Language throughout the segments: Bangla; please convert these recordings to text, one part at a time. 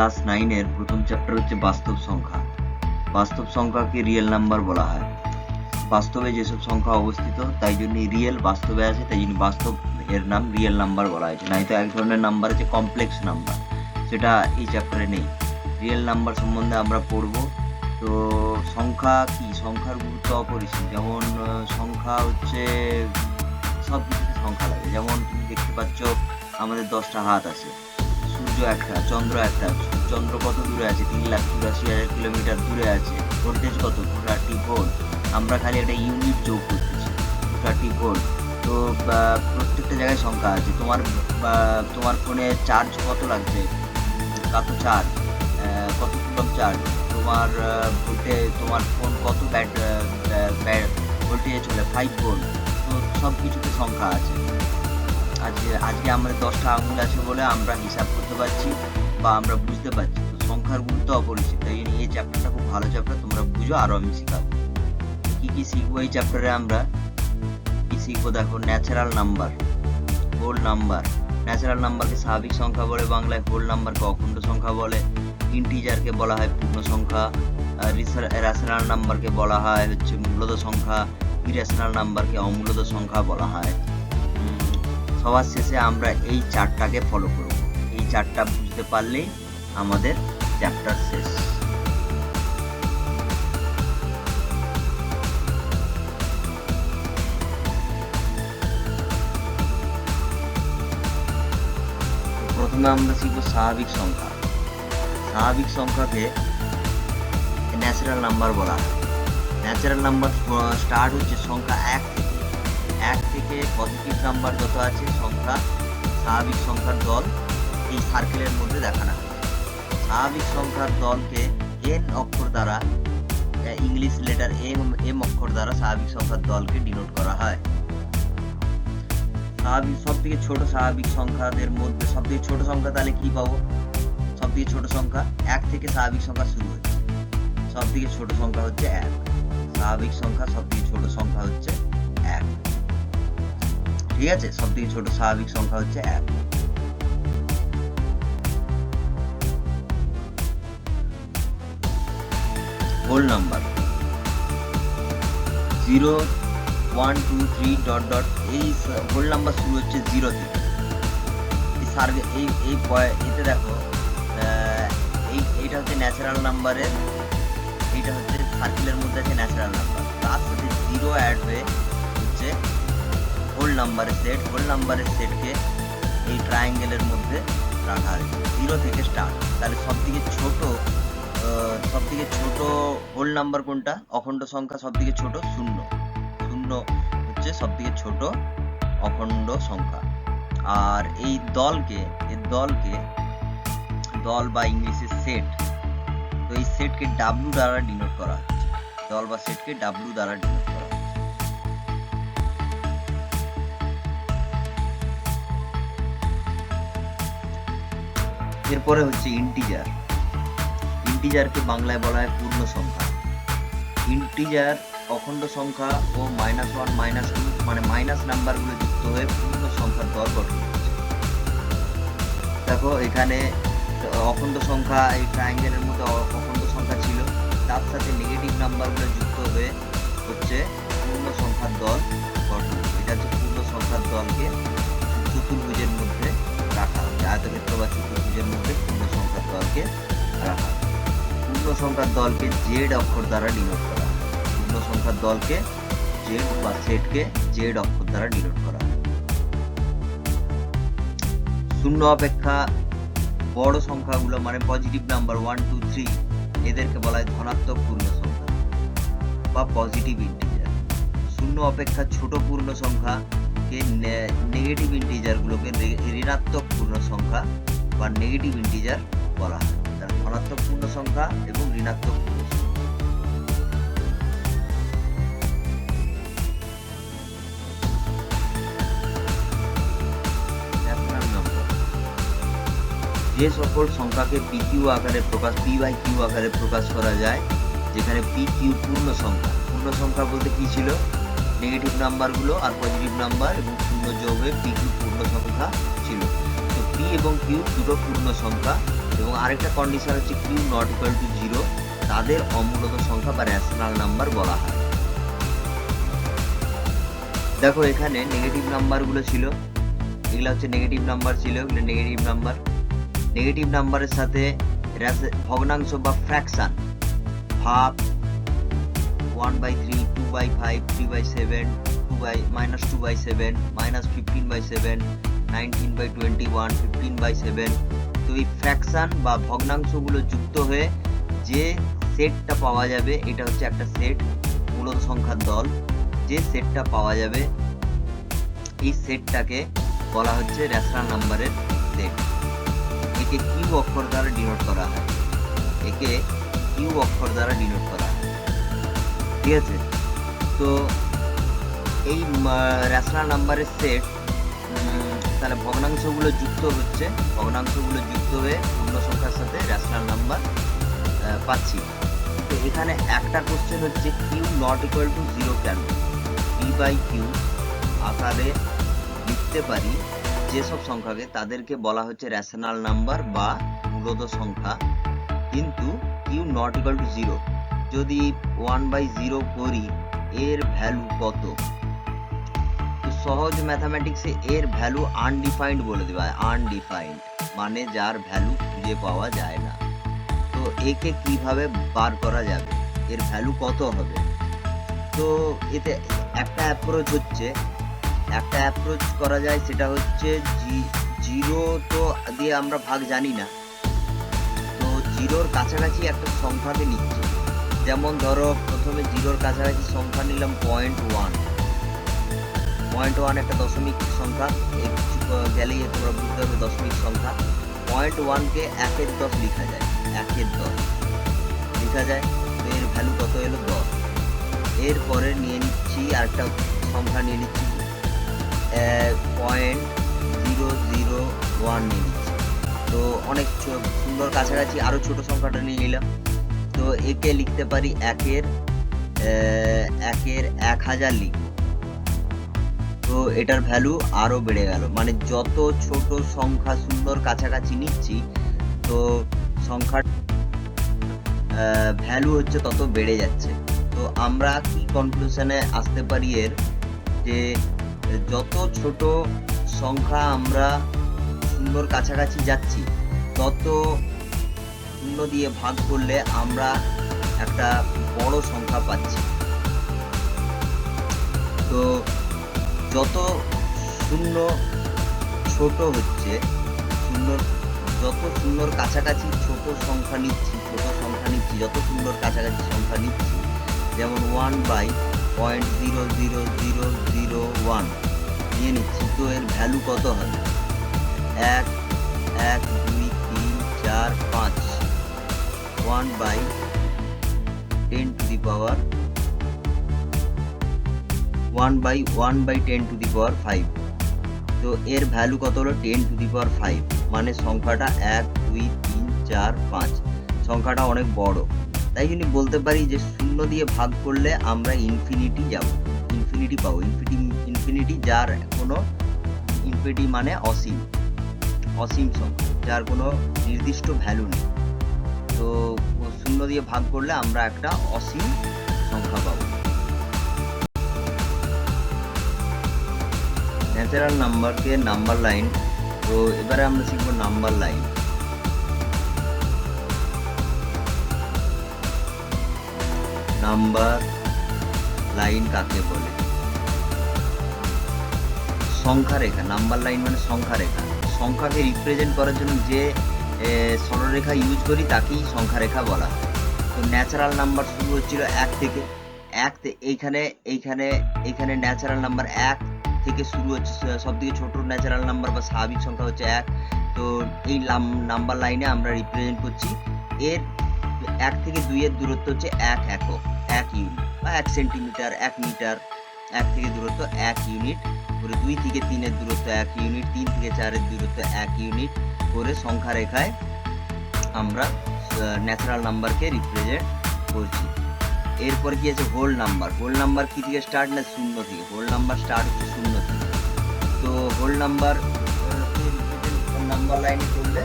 ক্লাস 9-এর প্রথম চ্যাপ্টার হচ্ছে বাস্তব সংখ্যা। বাস্তব সংখ্যাকে রিয়েল নাম্বার বলা হয়। বাস্তবে যেসব সংখ্যা অবস্থিত তাই জন্য রিয়েল, বাস্তবে আছে তাই জন্য বাস্তব এর নাম রিয়েল নাম্বার বলা হয়েছে। নয়তো এক ধরনের নাম্বার আছে কমপ্লেক্স নাম্বার, সেটা এই চ্যাপ্টারে নেই। রিয়েল নাম্বার সম্বন্ধে আমরা পড়ব। তো সংখ্যা কি, সংখ্যার গুরুত্ব অপরিসীম। যেমন সংখ্যা হচ্ছে সব কিছুতে সংখ্যা লাগে। যেমন তুমি দেখতে পাচ্ছ আমাদের 10টা হাত আছে, সূর্য একটা, চন্দ্র একটা। চন্দ্র কত দূরে আছে? 3,84,000 কিলোমিটার দূরে আছে। ভোল্টেজ কত? 230 ভোল্ট। আমরা খালি একটা ইউনিট যোগ করতেছি, 230 ভোল্ট। তো প্রত্যেকটা জায়গায় সংখ্যা আছে। তোমার ফোনে চার্জ কত লাগছে? কত চার্জ, কত কুলম চার্জ। তোমার ফোন কত ভোল্টেজে চলে? 5 ভোল্ট। তো সব কিছুতে সংখ্যা আছে। আজকে আমাদের 10টা আঙুল আছে বলে আমরা হিসাব করতে পারছি বা আমরা বুঝতে পারছি। তো সংখ্যার গুরুত্ব অপরিসীম। তাই জন্য এই চ্যাপ্টারটা খুব ভালো চ্যাপ্টার, তোমরা বুঝো, আরো আমি শিখাবো। কি শিখবো এই চ্যাপ্টারে? আমরা কি শিখবো দেখো, natural number, whole number. Natural নাম্বারকে স্বাভাবিক সংখ্যা বলে বাংলায়, হোল নাম্বারকে অখণ্ড সংখ্যা বলে, ইন্টিজারকে বলা হয় পূর্ণ সংখ্যা, রেশনাল নাম্বারকে বলা হয় হচ্ছে মূলদ সংখ্যা, ইরেশনাল নাম্বারকে অমূলদ সংখ্যা বলা হয়। সবার শেষে আমরা এই চারটাকে ফলো করব। এই চারটা বুঝতে পারলেই আমাদের চ্যাপ্টার শেষ। প্রথমে আমরা শিখব স্বাভাবিক সংখ্যা। স্বাভাবিক সংখ্যাকে ন্যাচারাল নাম্বার বলা হয়। ন্যাচারাল নাম্বার স্টার্ট হচ্ছে সংখ্যা 1 থেকে পজিটিভ নাম্বার যত আছে সংখ্যা, স্বাভাবিক সংখ্যার দল এই সার্কেলের মধ্যে দেখানো হয়। স্বাভাবিক সংখ্যার দলকে n অক্ষর দ্বারা, ইংলিশ লেটার m অক্ষর দ্বারা স্বাভাবিক সংখ্যার দলকে ডিনোট করা হয়। সব থেকে ছোট স্বাভাবিক সংখ্যাদের মধ্যে সব থেকে ছোট সংখ্যা তাহলে কি পাবো? সব থেকে ছোট সংখ্যা 1 থেকে স্বাভাবিক সংখ্যা শুরু হচ্ছে। সব থেকে ছোট সংখ্যা হচ্ছে 1। স্বাভাবিক সংখ্যা সব থেকে ছোট সংখ্যা হচ্ছে 1। ঠিক আছে, সব থেকে ছোট স্বাভাবিক সংখ্যা হচ্ছে 1। হোল নাম্বার 0, 1, 2, 3 ডট ডট, এই হোল নাম্বার শুরু হচ্ছে 0 থেকে। এতে দেখো এইটা হচ্ছে ন্যাচারাল নাম্বারের, এইটা হচ্ছে সার্কেলের মধ্যে আছে ন্যাচারাল নাম্বার, তার সাথে 0 অ্যাড হয়ে হচ্ছে হোল নাম্বারের সেট। হোল নাম্বারের সেটকে এই ট্রায়াঙ্গেলের মধ্যে রাখা হয়েছে। 0 থেকে স্টার্ট। তাহলে সব থেকে ছোট হোল নাম্বার কোনটা? অখণ্ড সংখ্যা সব থেকে ছোট 0 হচ্ছে সব থেকে ছোট অখণ্ড সংখ্যা। আর এই দলকে দল বা ইংলিশে সেট, তো এই সেটকে W দ্বারা ডিনোট করা হচ্ছে। দল বা সেটকে W দ্বারা ডিনোট করা হচ্ছে। এরপরে হচ্ছে ইন্টিজার। ইন্টিজারকে বাংলায় বলা হয় পূর্ণ সংখ্যা। ইন্টিজার অখণ্ড সংখ্যা ও -1, -2 মানে মাইনাস নাম্বারগুলো যুক্ত হয়ে পূর্ণ সংখ্যার দল গঠন করছে। দেখো এখানে অখণ্ড সংখ্যা, এই ট্রায়াঙ্গেলের মধ্যে অখণ্ড সংখ্যা ছিল, তার সাথে নেগেটিভ নাম্বারগুলো যুক্ত হয়ে হচ্ছে পূর্ণ সংখ্যার দল গঠন। এটা হচ্ছে পূর্ণ সংখ্যার দলকে চতুর্ভুজের মধ্যে রাখা হচ্ছে। আয়তক্ষেত্র বা চতুর্ভুজের মধ্যে পূর্ণ সংখ্যার দলকে রাখা হয়। পূর্ণ সংখ্যার দলকে জেড অক্ষর দ্বারা ডিনোট করা হয়। পূর্ণ সংখ্যার দলকে জেড বা সেটকে জেড অক্ষর দ্বারা ডিনোট করা হয়। শূন্য অপেক্ষা বড় সংখ্যাগুলো মানে পজিটিভ নাম্বার 1, 2, 3 এদেরকে বলা হয় ধনাত্মক পূর্ণ সংখ্যা বা পজিটিভ ইন্টিজার। শূন্য অপেক্ষা ছোট পূর্ণ সংখ্যাকে নেগেটিভ ইন্টিজারগুলোকে ঋণাত্মক পূর্ণ সংখ্যা বা নেগেটিভ ইন্টিজার বলা হয়। তার ধনাত্মক পূর্ণ সংখ্যা এবং ঋণাত্মক পূর্ণ সংখ্যা। যে সকল সংখ্যাকে PQ আকারে PQ আকারে প্রকাশ করা যায়, যেখানে PQ পূর্ণ সংখ্যা। পূর্ণ সংখ্যা বলতে কি ছিল? নেগেটিভ নাম্বারগুলো আর পজিটিভ নাম্বার এবং শূন্য যোগ হয়ে PQ পূর্ণ সংখ্যা ছিল। তো P এবং Q দুটো পূর্ণ সংখ্যা এবং আরেকটা কন্ডিশন হচ্ছে কিউ নট ইকুয়াল টু 0, তাদের অমূলত সংখ্যা বা রেশনাল নাম্বার বলা হয়। দেখো এখানে নেগেটিভ নাম্বারগুলো ছিল, এগুলো হচ্ছে নেগেটিভ নাম্বার ছিল, এগুলো নেগেটিভ নাম্বার। নেগেটিভ নাম্বারের সাথে ভগ্নাংশ বা ফ্র্যাকশন, ভাগ 1/3, 2/5, 3/7, -2/7, -15/7, 19/21, 15/7। তো এই ফ্র্যাকশন বা ভগ্নাংশগুলো যুক্ত হয়ে যে সেটটা পাওয়া যাবে, এটা হচ্ছে একটা সেট, মূলত সংখ্যার দল। যে সেটটা পাওয়া যাবে এই সেটটাকে বলা হচ্ছে রেশনাল নাম্বারের সেট। একে কিউ অক্ষর দ্বারা ডিনোট করা হয়, একে কিউ অক্ষর দ্বারা ডিনোট করা হয়, ঠিক আছে। তো এই রেশনাল নাম্বারের সেট, তাহলে ভগ্নাংশগুলো যুক্ত হচ্ছে, ভগ্নাংশগুলো যুক্ত হয়ে পূর্ণ সংখ্যার সাথে রেশনাল নাম্বার পাচ্ছি। তো এখানে একটা কোশ্চেন হচ্ছে কিউ নট ইকুয়াল টু 0 কেন? p/q আকারে লিখতে পারি যেসব সংখ্যাকে, তাদেরকে বলা হচ্ছে রেশনাল নাম্বার বা মূলত সংখ্যা। কিন্তু কিউ নট ইকুয়াল টু 0 যদি 1/0 করি, এর ভ্যালু কত? তো সহজ ম্যাথামেটিক্সে এর ভ্যালু আনডিফাইন্ড বলে দেওয়া হয়। আনডিফাইন্ড মানে যার ভ্যালু খুঁজে পাওয়া যায় না। তো একে কিভাবে বার করা যাবে, এর ভ্যালু কত হবে? তো এতে একটা অ্যাপ্রোচ হচ্ছে, একটা অ্যাপ্রোচ করা যায়, সেটা হচ্ছে 0 তো দিয়ে আমরা ভাগ জানি না, তো 0-র কাছাকাছি একটা সংখ্যাকে নিচ্ছি। যেমন ধরো প্রথমে 0-র কাছাকাছি সংখ্যা নিলাম 0.1। 0.1 একটা দশমিক সংখ্যা, গেলেই তোমরা বুঝতে হবে দশমিক সংখ্যা। 0.1-কে 1/10 লেখা যায়, 1/10 লেখা যায়। তো এর ভ্যালু কত এলো? 10। এরপরে নিয়ে নিচ্ছি আরেকটা সংখ্যা, নিয়ে নিচ্ছি 0.001 নিয়ে নিচ্ছি। তো অনেক সুন্দর কাছাকাছি আরো ছোট সংখ্যাটা নিয়ে নিলাম। তো একে লিখতে পারি 1-এর 1000 লিখব। তো এটার ভ্যালু আরো বেড়ে গেল, মানে যত ছোট সংখ্যা সুন্দর কাছাকাছি নিচ্ছি, তো সংখ্যার ভ্যালু হচ্ছে তত বেড়ে যাচ্ছে। তো আমরা কি কনক্লুশনে আসতে পারি এর, যে যত ছোট সংখ্যা আমরা সুন্দর কাছাকাছি যাচ্ছি, তত শূন্য দিয়ে ভাগ করলে আমরা একটা বড় সংখ্যা পাচ্ছি। তো যত শূন্য ছোট হচ্ছে, যত শূন্যর কাছাকাছি ছোট সংখ্যা নিচ্ছি, যত শূন্যর কাছাকাছি সংখ্যা নিচ্ছি, যেমন 1/0.00001 নিয়ে নিচ্ছি, তো এর ভ্যালু কত হবে? 1, 1, 2, 3, 4, 5, 1/10 to the power 1/10 to the power 5। তো এর ভ্যালু কত হলো? 10 to the power 5, মানে সংখ্যাটা 1, 2, 3, 4, 5 সংখ্যাটা অনেক বড়। তাই জন্য বলতে পারি যে শূন্য দিয়ে ভাগ করলে আমরা ইনফিনিটি যাব, ইনফিনিটি পাবো, ইনফিনিটি যার কোনো, ইনফিনিটি মানে অসীম, অসীম সংখ্যা যার কোনো নির্দিষ্ট ভ্যালু নেই। তো শূন্য দিয়ে ভাগ করলে আমরা একটা অসীম সংখ্যা পাবো। ন্যাচারাল নাম্বারকে নাম্বার লাইন। তো এবারে আমরা শিখব নাম্বার লাইন। নাম্বার লাইন কাকে বলে? সংখ্যা রেখা। নাম্বার লাইন মানে সংখ্যা রেখা। সংখ্যাকে রিপ্রেজেন্ট করার জন্য যে সরলরেখা ইউজ করি তাকেই সংখ্যা রেখা বলা হয়। তো ন্যাচারাল নাম্বার শুরু হচ্ছিল 1 থেকে, এইখানে ন্যাচারাল নাম্বার 1 থেকে শুরু হচ্ছে, সব থেকে ছোট ন্যাচারাল নাম্বার বা স্বাভাবিক সংখ্যা হচ্ছে 1। তো এই নাম্বার লাইনে আমরা রিপ্রেজেন্ট করছি। এর 1 থেকে 2 এর দূরত্ব হচ্ছে 1 একক, 1 ইউনিট বা 1 সেন্টিমিটার, 1 মিটার। 1 থেকে দূরত্ব 1 ইউনিট করে, 2 থেকে 3 এর দূরত্ব 1 ইউনিট, 3 থেকে 4 এর দূরত্ব 1 ইউনিট করে সংখ্যা রেখায় আমরা ন্যাচারাল নাম্বারকে রিপ্রেজেন্ট করছি। এরপর কি আছে? Whole number. হোল নাম্বার কি থেকে স্টার্ট? না, 0 থেকে। হোল নাম্বার স্টার্ট হচ্ছে 0 থেকে। তো হোল নাম্বার নাম্বার লাইনে করলে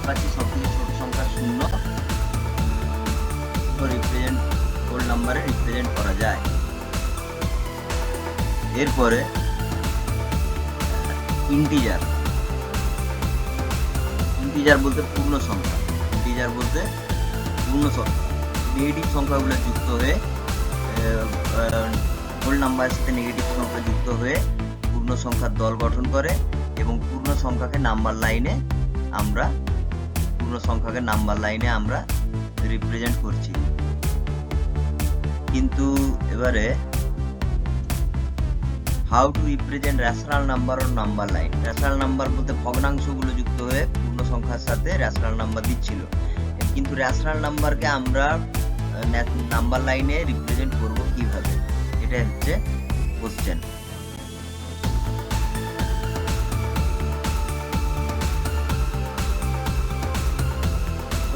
পাচ্ছি সব থেকে ছোট সংখ্যা 0 তো রিপ্রেজেন্ট হোল নাম্বারে রিপ্রেজেন্ট করা যায়। এরপরে ইন্টিজার। ইন্টিজার বলতে পূর্ণ সংখ্যা। ইন্টিজার বলতে পূর্ণ সংখ্যা। নেগেটিভ সংখ্যাগুলো যুক্ত হয়ে হোল নাম্বারের সাথে নেগেটিভ সংখ্যা যুক্ত হয়ে পূর্ণ সংখ্যার দল গঠন করে এবং পূর্ণ সংখ্যাকে নাম্বার লাইনে আমরা রিপ্রেজেন্ট করছি। কিন্তু এবারে how to represent rational number or number line. Rational number বলতে ভগ্নাংশগুলো যুক্ত হয়ে পূর্ণ সংখ্যার সাথে রেশনাল নাম্বার দিচ্ছিল, কিন্তু রেশনাল নাম্বারকে আমরা নাম্বার লাইনে রিপ্রেজেন্ট করব কিভাবে, এটা হচ্ছে কোশ্চেন।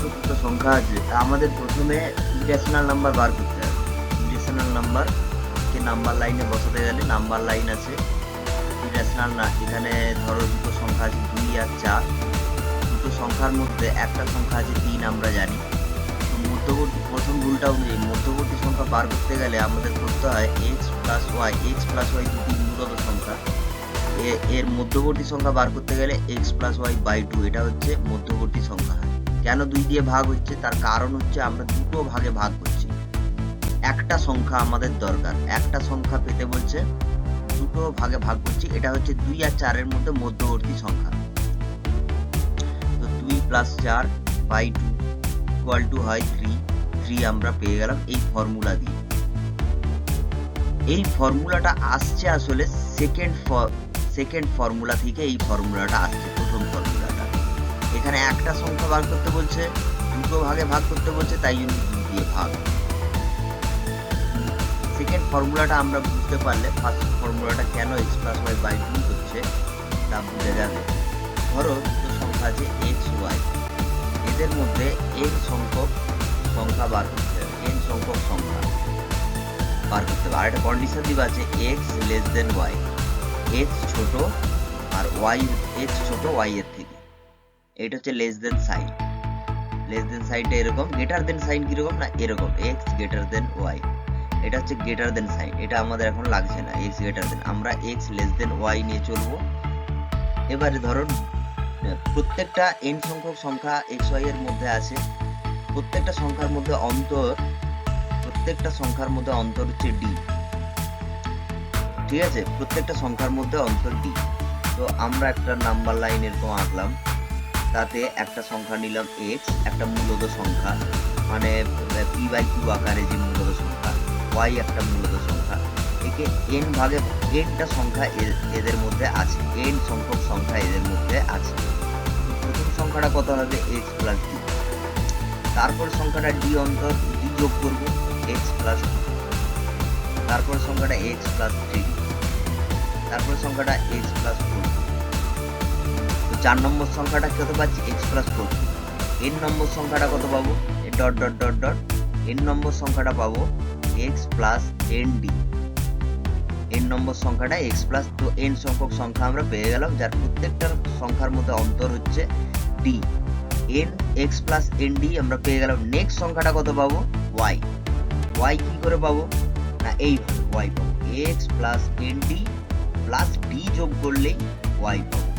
দুটো সংখ্যা আছে, আমাদের প্রথমে ইরেশনাল নাম্বার বার করতে হবে। ইরেশনাল নাম্বারকে নাম্বার লাইনে বসাতে গেলে নাম্বার লাইন আছে ইরেশনাল না, এখানে ধরো দুটো সংখ্যা আছে 2 আর 4। দুটো সংখ্যার মধ্যে একটা সংখ্যা আছে 3 আমরা জানি। তো মধ্যবর্তী প্রথম রুলটা অনুযায়ী মধ্যবর্তী সংখ্যা বার করতে গেলে আমাদের করতে হয় x প্লাস y দুটি মূলত সংখ্যা, এর মধ্যবর্তী সংখ্যা বার করতে গেলে x প্লাস y বাই 2, এটা হচ্ছে মধ্যবর্তী সংখ্যা। কেন 2 দিয়ে ভাগ হচ্ছে, তার কারণ হচ্ছে আমরা দুটো ভাগে ভাগ করছি। একটা সংখ্যা আমাদের দরকার, একটা সংখ্যা পেতে বলছে, দুটো ভাগে ভাগ করছি। এটা হচ্ছে 2 আর 4 এর মধ্যে মধ্যবর্তী সংখ্যা। তো 2 প্লাস 4 বাই 2 ইকুয়াল টু হয় 3 আমরা পেয়ে গেলাম এই ফর্মুলা দিয়ে। এই ফর্মুলাটা আসছে আসলে সেকেন্ড ফর্মুলা থেকে, এই ফর্মুলাটা আসছে প্রথম ফর্মুলাটা। এখানে একটা সংখ্যা বার করতে বলছে, দুটো ভাগে ভাগ করতে বলছে, তাই জন্য 2 দিয়ে ভাগ। সেকেন্ড ফর্মুলাটা আমরা বুঝতে পারলে ফার্স্ট ফর্মুলাটা কেন x প্লাস y বাই 2 হচ্ছে তা বুঝে যাবে। ধরো দুটো সংখ্যা আছে x y, এদের মধ্যে n সংখ্যক সংখ্যা বার করতে হবে, n সংখ্যক সংখ্যা বার করতে হবে। আর একটা কন্ডিশন দিবা আছে x less than y, x ছোট আর x ছোট y এর থেকে। এটা হচ্ছে less than sign. Less than সাইনটা এরকম, গ্রেটার দেন সাইন কিরকম না এরকম, x গ্রেটার দেন y। এটা হচ্ছে গ্রেটার দেন সাইন, এটা আমাদের এখন লাগছে না। x গ্রেটার দেন, আমরা x লেস দেন y নিয়ে চলবো। এবারে ধরো প্রত্যেকটা n সংখ্যক সংখ্যা x y এর মধ্যে আছে, প্রত্যেকটা সংখ্যার মধ্যে অন্তর হচ্ছে d, ঠিক আছে? প্রত্যেকটা সংখ্যার মধ্যে অন্তর d। তো আমরা একটা নাম্বার লাইন এরকম আঁকলাম, তাতে একটা সংখ্যা নিলাম x, একটা মূলত সংখ্যা মানে p/q আকারে যে মূলত সংখ্যা, y একটা মূলত সংখ্যা। একে nটা সংখ্যা এদের মধ্যে আছে, n সংখ্যক সংখ্যা এদের মধ্যে আছে। প্রথম সংখ্যাটা কত হবে x প্লাস d, তারপর সংখ্যাটা d অন্তর d যোগ করব x প্লাস 2, তারপর সংখ্যাটা x প্লাস 3, তারপর সংখ্যাটা x প্লাস 4। তো 4 নম্বর সংখ্যাটা কত পাচ্ছি x প্লাস 4। n নম্বর সংখ্যাটা কত পাবো, dot dot dot dot, n নম্বর সংখ্যাটা পাবো x প্লাস nd। n নম্বর সংখ্যাটা x প্লাস, তো n সংখ্যক সংখ্যা আমরা পেয়ে গেলাম, যার প্রত্যেকটা সংখ্যার মধ্যে অন্তর হচ্ছে d। n x plus nd আমরা পেয়ে গেলাম। নেক্সট সংখ্যাটা কত পাবো y কি করে পাবো না এইভাবে y পাবো, x plus nd plus d যোগ করলেই y পাবো,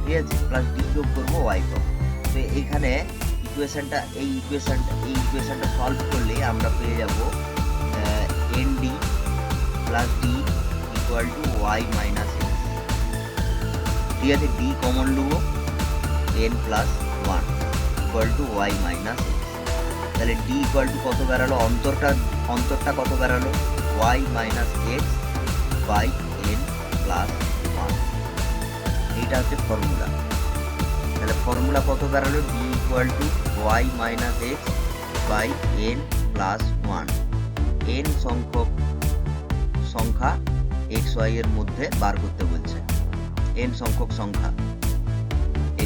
ঠিক আছে? প্লাস d যোগ করবো y পাবো। তো এখানে এই ইকুয়েশনটা সলভ করলে আমরা পেয়ে যাব nd plus d equal to y minus x, ঠিক আছে? d কমন নেবো, n plus 1 equal to y minus x। তাহলে d ইকুয়াল টু কত বেরালো, অন্তরটা কত বেরালো y minus x by n plus 1। এইটা হচ্ছে ফর্মুলা। তাহলে ফর্মুলা কত বেরালো, d equal to y minus x by n plus 1। n সংখ্যক সংখ্যা x y এর মধ্যে বার করতে বলছে, n সংখ্যক সংখ্যা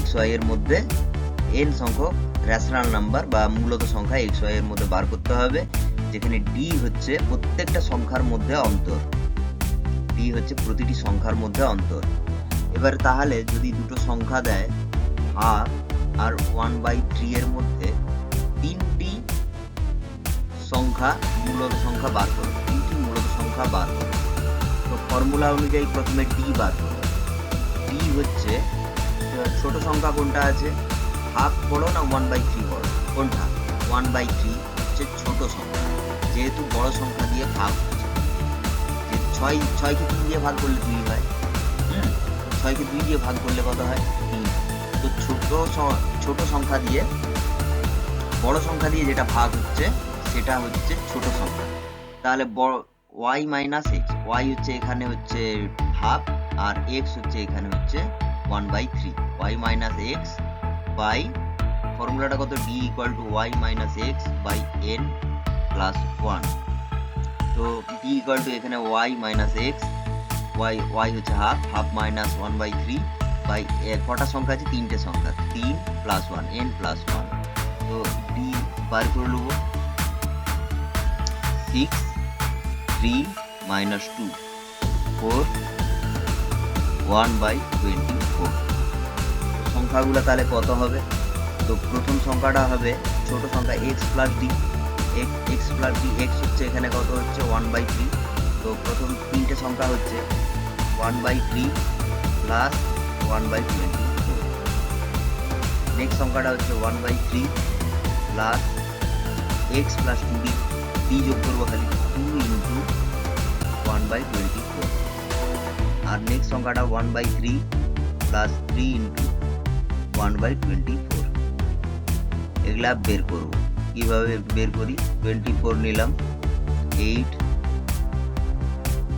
x y এর মধ্যে n সংখ্যক রেশনাল নাম্বার বা মূলত সংখ্যা x y এর মধ্যে বার করতে হবে, যেখানে d হচ্ছে প্রত্যেকটা সংখ্যার মধ্যে অন্তর, d হচ্ছে প্রতিটি সংখ্যার মধ্যে অন্তর। এবার তাহলে যদি দুটো সংখ্যা দেয় half আর 1/3 এর মধ্যে তিনটি সংখ্যা মূলত সংখ্যা বার করো, তিনটি মূলত সংখ্যা বার করো। তো ফর্মুলা অনুযায়ী প্রথমে ডি বার করো। ডি হচ্ছে ছোট সংখ্যা কোনটা আছে, হাফ বড় না 1/3 বড়, কোনটা 1/3 হচ্ছে ছোট সংখ্যা, যেহেতু বড় সংখ্যা দিয়ে ভাগ হচ্ছে। 6কে 3 দিয়ে ভাগ করলে 2 হয়, 6কে 2 দিয়ে ভাগ করলে কত হয় 3। তো ছোট সংখ্যা দিয়ে বড় সংখ্যা দিয়ে যেটা ভাগ হচ্ছে সেটা হচ্ছে ছোট সংখ্যা। তাহলে বড় y মাইনাস এক্স, y হচ্ছে এখানে হচ্ছে হাফ আর x হচ্ছে এখানে হচ্ছে 1/3। y মাইনাস এক্স বাই ফর্মুলাটা কত, d equal to y minus X by n plus 1। তো d ইকুয়াল টু এখানে y মাইনাস এক্স, y হচ্ছে হাফ মাইনাস 1/3 বাই কটা সংখ্যা আছে, তিনটে সংখ্যা, 3 প্লাস 1 n প্লাস 1। তো d বার করে নেবো, 6 3 মাইনাস 2 4 1/24। সংখ্যাগুলো তাহলে কত হবে, তো প্রথম সংখ্যাটা হবে ছোট সংখ্যা x plus d, x plus d, x হচ্ছে এখানে কত হচ্ছে 1/3। তো প্রথম তিনটে সংখ্যা হচ্ছে 1/3 প্লাস 1/24। নেক্সট সংখ্যাটা হচ্ছে 1/3 plus x plus 2d, d যোগ করবো খালি 2 ইন্টু 1/24। আর নেক্সট সংখ্যাটা 1/3 প্লাস 3 ইন্টু 1/24। এগুলা বের করব, কিভাবে বের করি, 24 নিলাম, 8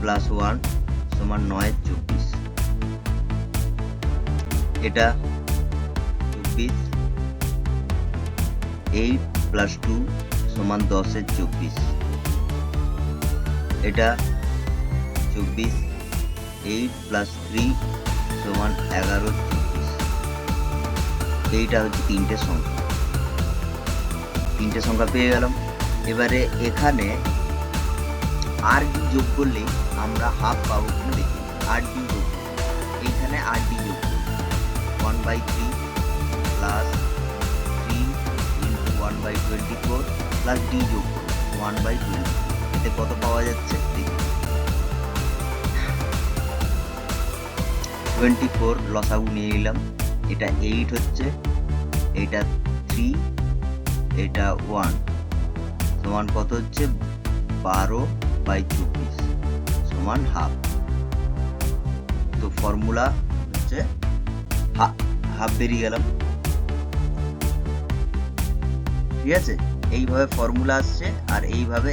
প্লাস 1 সমান 9 24, এটা 24, 8 প্লাস 2 সমান 10 এর 24, এটা 24, 8 প্লাস 3 সমান 11 24। এইটা হচ্ছে তিনটে সংখ্যা পেয়ে গেলাম। এবারে এখানে আর ডি যোগ করলে আমরা হাফ পাবো কিনা দেখি, আর ডি যোগ করবো, এইখানে আর ডি যোগ করবো 1/3 প্লাস 3 ইন্টু 1/24 প্লাস ডি যোগ করবো 1/20। এতে কত পাওয়া যাচ্ছে দেখি, 24 লসাগু নিয়ে নিলাম, এটা 8 হচ্ছে, এটা 3, এটা 1 সমান কত হচ্ছে 12/24 সমান হাফ। তো ফর্মুলা হচ্ছে হাফ বেরিয়ে গেলাম, ঠিক আছে। এইভাবে ফর্মুলা আসছে আর এইভাবে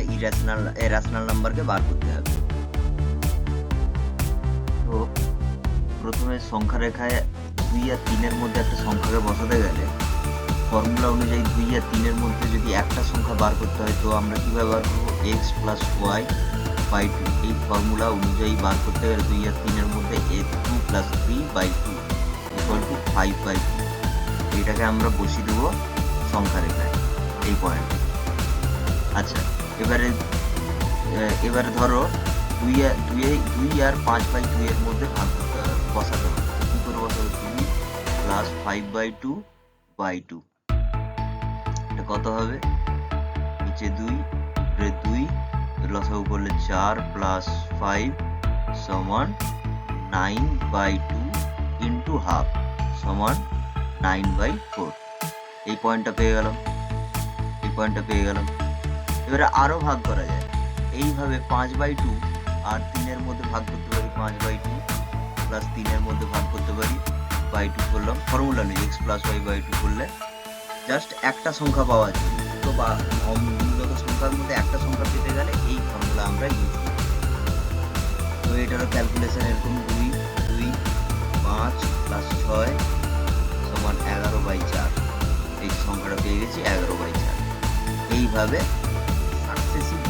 রেশনাল নাম্বারকে বার করতে হবে। তো প্রথমে সংখ্যা রেখায় 2 আর 3 এর মধ্যে একটা সংখ্যাকে বসাতে গেলে ফর্মুলা অনুযায়ী 2 আর 3 এর মধ্যে যদি একটা সংখ্যা বার করতে হয় তো আমরা কিভাবে বার করবো, x প্লাস y বাই 2। এই ফর্মুলা অনুযায়ী বার করতে গেলে 2 আর 3 এর মধ্যে 2 প্লাস 3/2 ইকুয়াল টু 5/2। এইটাকে আমরা বসিয়ে দেবো সংখ্যা রেখায় এই পয়েন্টে। আচ্ছা, এবারে ধরো 2 আর 5/2 এর মধ্যে ভাগ করতে হবে, বসাতে হবে। কি করে বসাবো, 2 প্লাস 5/2/2, এটা কত হবে, নিচে 2 উপরে 2, লসাগু করলে 4 প্লাস 5 সমান 9/2 ইন্টু হাফ সমান 9/4। এই পয়েন্টটা পেয়ে গেলাম, এবারে আরো ভাগ করা যায়, এইভাবে 5/2 আর 3 এর মধ্যে ভাগ করতে পারি, 5/2 প্লাস 3 এর মধ্যে ভাগ করতে পারি, বাই 2 করলাম। ফর্মুলা নেই, x প্লাস y বাই 2 করলে জাস্ট একটা সংখ্যা পাওয়া যায়। তো বা মূলত সংখ্যার মধ্যে একটা সংখ্যা পেতে গেলে এই ফর্মুলা আমরা ইউজ করি। তো এটারও ক্যালকুলেশন এরকম, 2 5 প্লাস 6 সমান 11/4। এই সংখ্যাটা পেয়ে গেছি 11/4। এইভাবে সাকসেসিভ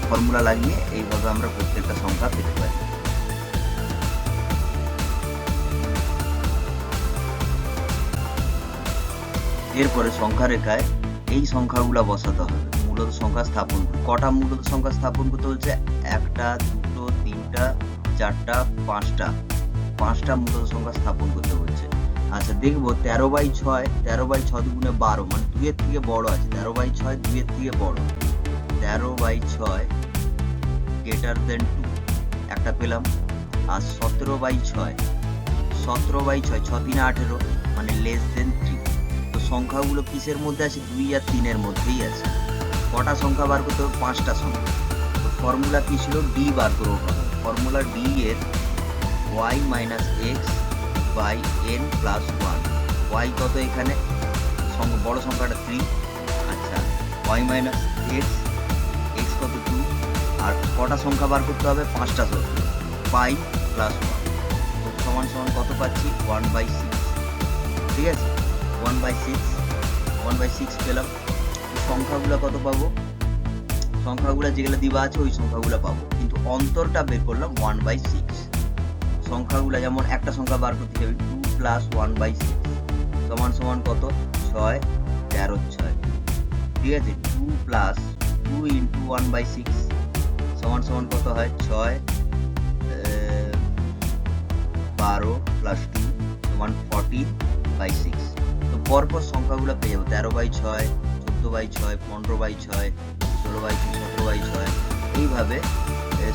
ফর্মুলা লাগিয়ে এইভাবে আমরা প্রত্যেকটা সংখ্যা পেতে পারি। এরপরে সংখ্যা রেখায় এই সংখ্যাগুলা বসাতে হবে, মূলত সংখ্যা স্থাপন। কটা মূলত সংখ্যা স্থাপন করতে হচ্ছে, 1টা 2টো 3টা 4টা 5টা মূলত সংখ্যা স্থাপন করতে হচ্ছে। আচ্ছা দেখবো 13/6, 13/6 দুগুণে 12, মানে 2 এর থেকে বড় আছে। 13/6 2 এর থেকে বড়। 13/6 গ্রেটার দেন 2 একটা পেলাম। আর 17/6, 17/6 6 3 18, মানে লেস দেন 3। তো সংখ্যাগুলো কিসের মধ্যে আছে? 2 আর 3 এর মধ্যেই আছে। কটা সংখ্যা বার করতে হবে? 5টা সংখ্যা। তো ফর্মুলা কি ছিল? ডি বার করবো। ফর্মুলা ডি এর y minus X by N plus 1। y কত এখানে? বড় সংখ্যাটা 3। আচ্ছা, y মাইনাস এক্স, এক্স কত 2, আর কটা সংখ্যা বার করতে হবে? 5টা সংখ্যা। পাই প্লাস 1 তো সমান সমান কত পাচ্ছি? 1/6। ঠিক আছে, 1/6 পেলাম। সংখ্যাগুলো কত পাবো? সংখ্যাগুলো যেগুলো দিবা আছে ওই সংখ্যাগুলো পাবো, কিন্তু অন্তরটা বের করলাম 1/6। সংখ্যাগুলো যেমন একটা সংখ্যা বার করতে যাবে 2 প্লাস 1/6 সমান সমান কত? 6 13 6। ঠিক আছে, 2 প্লাস 2 ইন্টু 1/6 সমান সমান কত হয়? 6 12 প্লাস 2 সমান 14/6। তো পরপর সংখ্যাগুলো পেয়ে যাবো 13/6, 14/6, 15/6, 16/6, 17/6। এইভাবে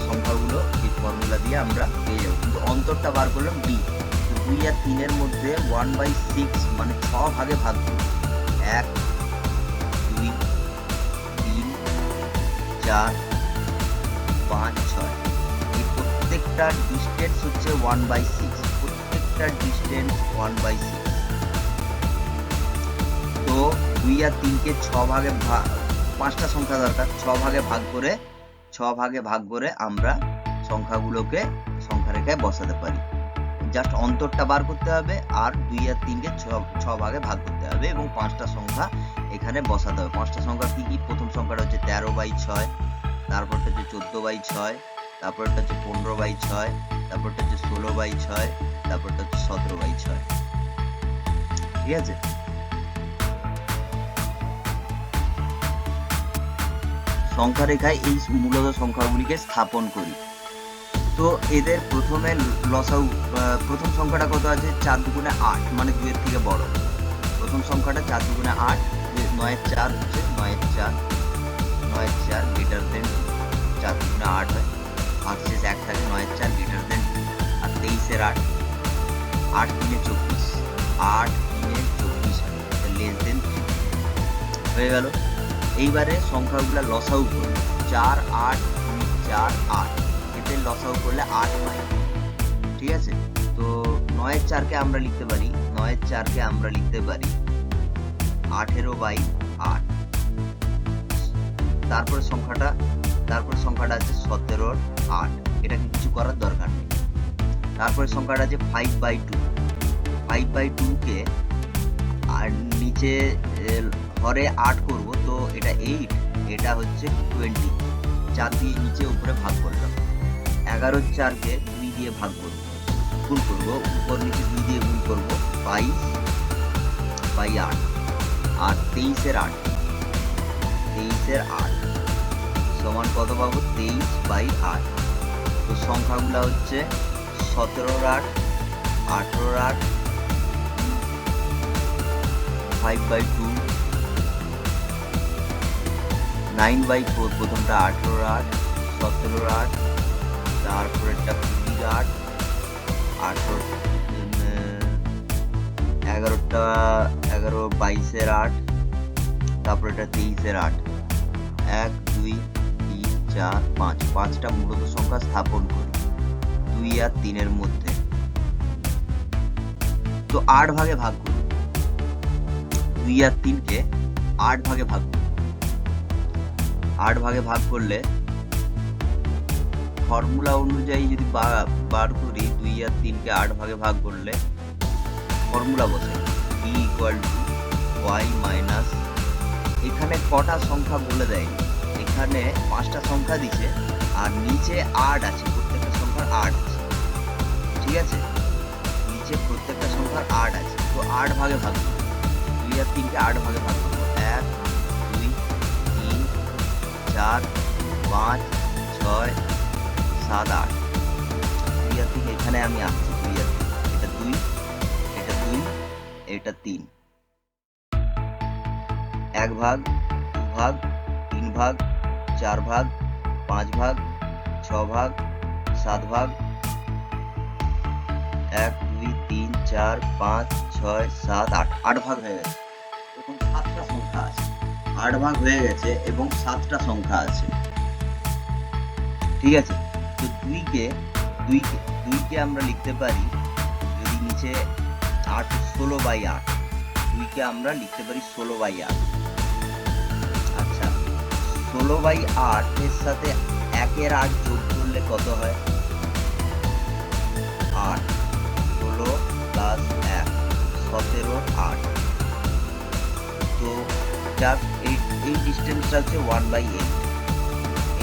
সংখ্যাগুলো এই ফর্মুলা দিয়ে আমরা পেয়ে যাবো, কিন্তু অন্তরটা বার করলাম ডি। 2 আর 3 এর মধ্যে 1/6 মানে 6 ভাগে ভাগ করব। 1 2 3 4 5 6। এই প্রত্যেকটা ডিস্টেন্স হচ্ছে 1/6, প্রত্যেকটা ডিস্টেন্স 1/6। তো 2 আর 3কে 6 ভাগে 5টা সংখ্যা দরকার, 6 ভাগে ভাগ করে আমরা সংখ্যাগুলোকে সংখ্যা রেখায় বসাতে পারি। জাস্ট অন্তরটা বার করতে হবে আর 2 আর 3কে 6 ভাগে ভাগ করতে হবে এবং 5টা সংখ্যা এখানে বসাতে হবে। 5টা সংখ্যা কি কি? প্রথম সংখ্যাটা হচ্ছে 13/6, তারপরটা হচ্ছে 14/6, তারপরটা হচ্ছে 15/6, তারপরটা হচ্ছে 16/6, তারপরটা হচ্ছে 17/6। ঠিক আছে, সংখ্যা রেখায় এই মূলত সংখ্যাগুলিকে স্থাপন করি। তো এদের প্রথমে লসাউ, প্রথম সংখ্যাটা কত আছে? 4 দুগুণে 8, মানে 2 এর থেকে বড়। প্রথম সংখ্যাটা 4 দুগুণে 8, 9 এর 4 হচ্ছে 9 এর 4, 9 এর 4 গ্রেটার দেন 4 দুগুণে 8 হয়, ভাগশেষ 1 থাকে, 9 এর 4 গ্রেটার দেন। আর 23 এর 8, 8 3 24, 8 3 24 হয়, লেস দেন 3 হয়ে গেল। এইবারে সংখ্যাগুলো লসাউ করব। 4 8 2 4 8, এতে লসাউ করলে 8 হয়। ঠিক আছে, তো 9 এর 4কে আমরা লিখতে পারি, 9 এর 4কে আমরা লিখতে পারি 18/8। তারপরে সংখ্যাটা আছে 17 8, এটাকে কিছু করার দরকার নেই। তারপরে সংখ্যাটা আছে 5/2, 5/2কে আর নিচে হরে 8 করব, তো এটা 8, এটা হচ্ছে 20, 4 দিয়ে নিচে উপরে ভাগ করলাম। 11 4কে 2 দিয়ে ভাগ করব, গুণ করব, উপর নিচে 2 দিয়ে গুণ করব, 22/8। আর 23 এর 8, 23 এর 8 সমান কত পাবো? 23/8। তো সংখ্যাগুলো হচ্ছে 17 8, 18 8, 5/2, 9/4, প্রথমটা 18 8, 17 8, তারপরেরটা 20 8, 18 11টা 11 22 এর 8, তারপরে এটা 23 এর 8। 1 2 3 4 5, 5টা মূলত সংখ্যা স্থাপন করি 2 আর 3 এর মধ্যে। তো 8 ভাগে ভাগ করি, 2 আর 3কে 8 ভাগে ভাগ করি। 8 ভাগে ভাগ করলে ফর্মুলা অনুযায়ী যদি বার করি, 2 আর 3কে 8 ভাগে ভাগ করলে ফর্মুলা বসে b = y মাইনাস, এখানে কটা সংখ্যা বলে দেয়, এখানে 5টা সংখ্যা দিছে আর নিচে 8 আছে, প্রত্যেকটা সংখ্যার 8 আছে। ঠিক আছে, নিচে প্রত্যেকটা সংখ্যার 8 আছে। তো 8 ভাগে ভাগ করব, 2 আর 3কে 8 ভাগে ভাগ করব, 1 2 3 4 5 6 7 8। 2 আর 3 এখানে আমি আসছি, 2 আর 3, এটা 2, এটা 2, এটা 3। 1 ভাগ, 2 ভাগ, 3 ভাগ, 4 ভাগ, 5 ভাগ, 6 ভাগ, 7 ভাগ, 1 2 3 4 5 6 7 8, 8 ভাগ হয়ে গেছে এবং 7টা সংখ্যা আছে। 8 ভাগ হয়ে গেছে এবং 7টা সংখ্যা আছে। ঠিক আছে, তো 2কে আমরা লিখতে পারি, যদি নিচে 8 16/8, 2কে আমরা লিখতে পারি 16/8। আচ্ছা, 16/8 এর সাথে 1-এর 8 যোগ করলে কত হয়? 8। 16 প্লাস 1 17, 8। তো যাক, এই ডিস্টেন্সটা হচ্ছে 1/8,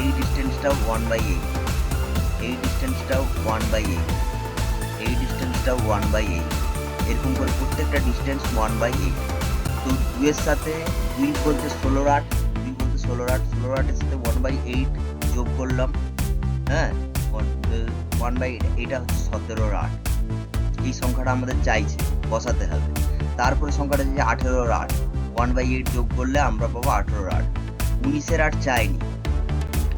এই ডিস্টেন্সটাও 1/8, এই ডিস্টেন্সটাও 1/8, এই ডিস্টেন্সটাও 1/8, এরকম করে প্রত্যেকটা ডিস্টেন্স 1/8। তো 2 এর সাথে 2 বলতে 16/8, 2 বলতে 16/8, 16/8 এর সাথে 1/8 যোগ করলাম, হ্যাঁ 1/8, এটা হচ্ছে 17/8। এই সংখ্যাটা আমাদের চাইছে, বসাতে হবে। তারপরে সংখ্যাটা হচ্ছে 18/8, 1/8 যোগ করলে আমরা পাবো 18/8। 19-এর 8 চাইনি,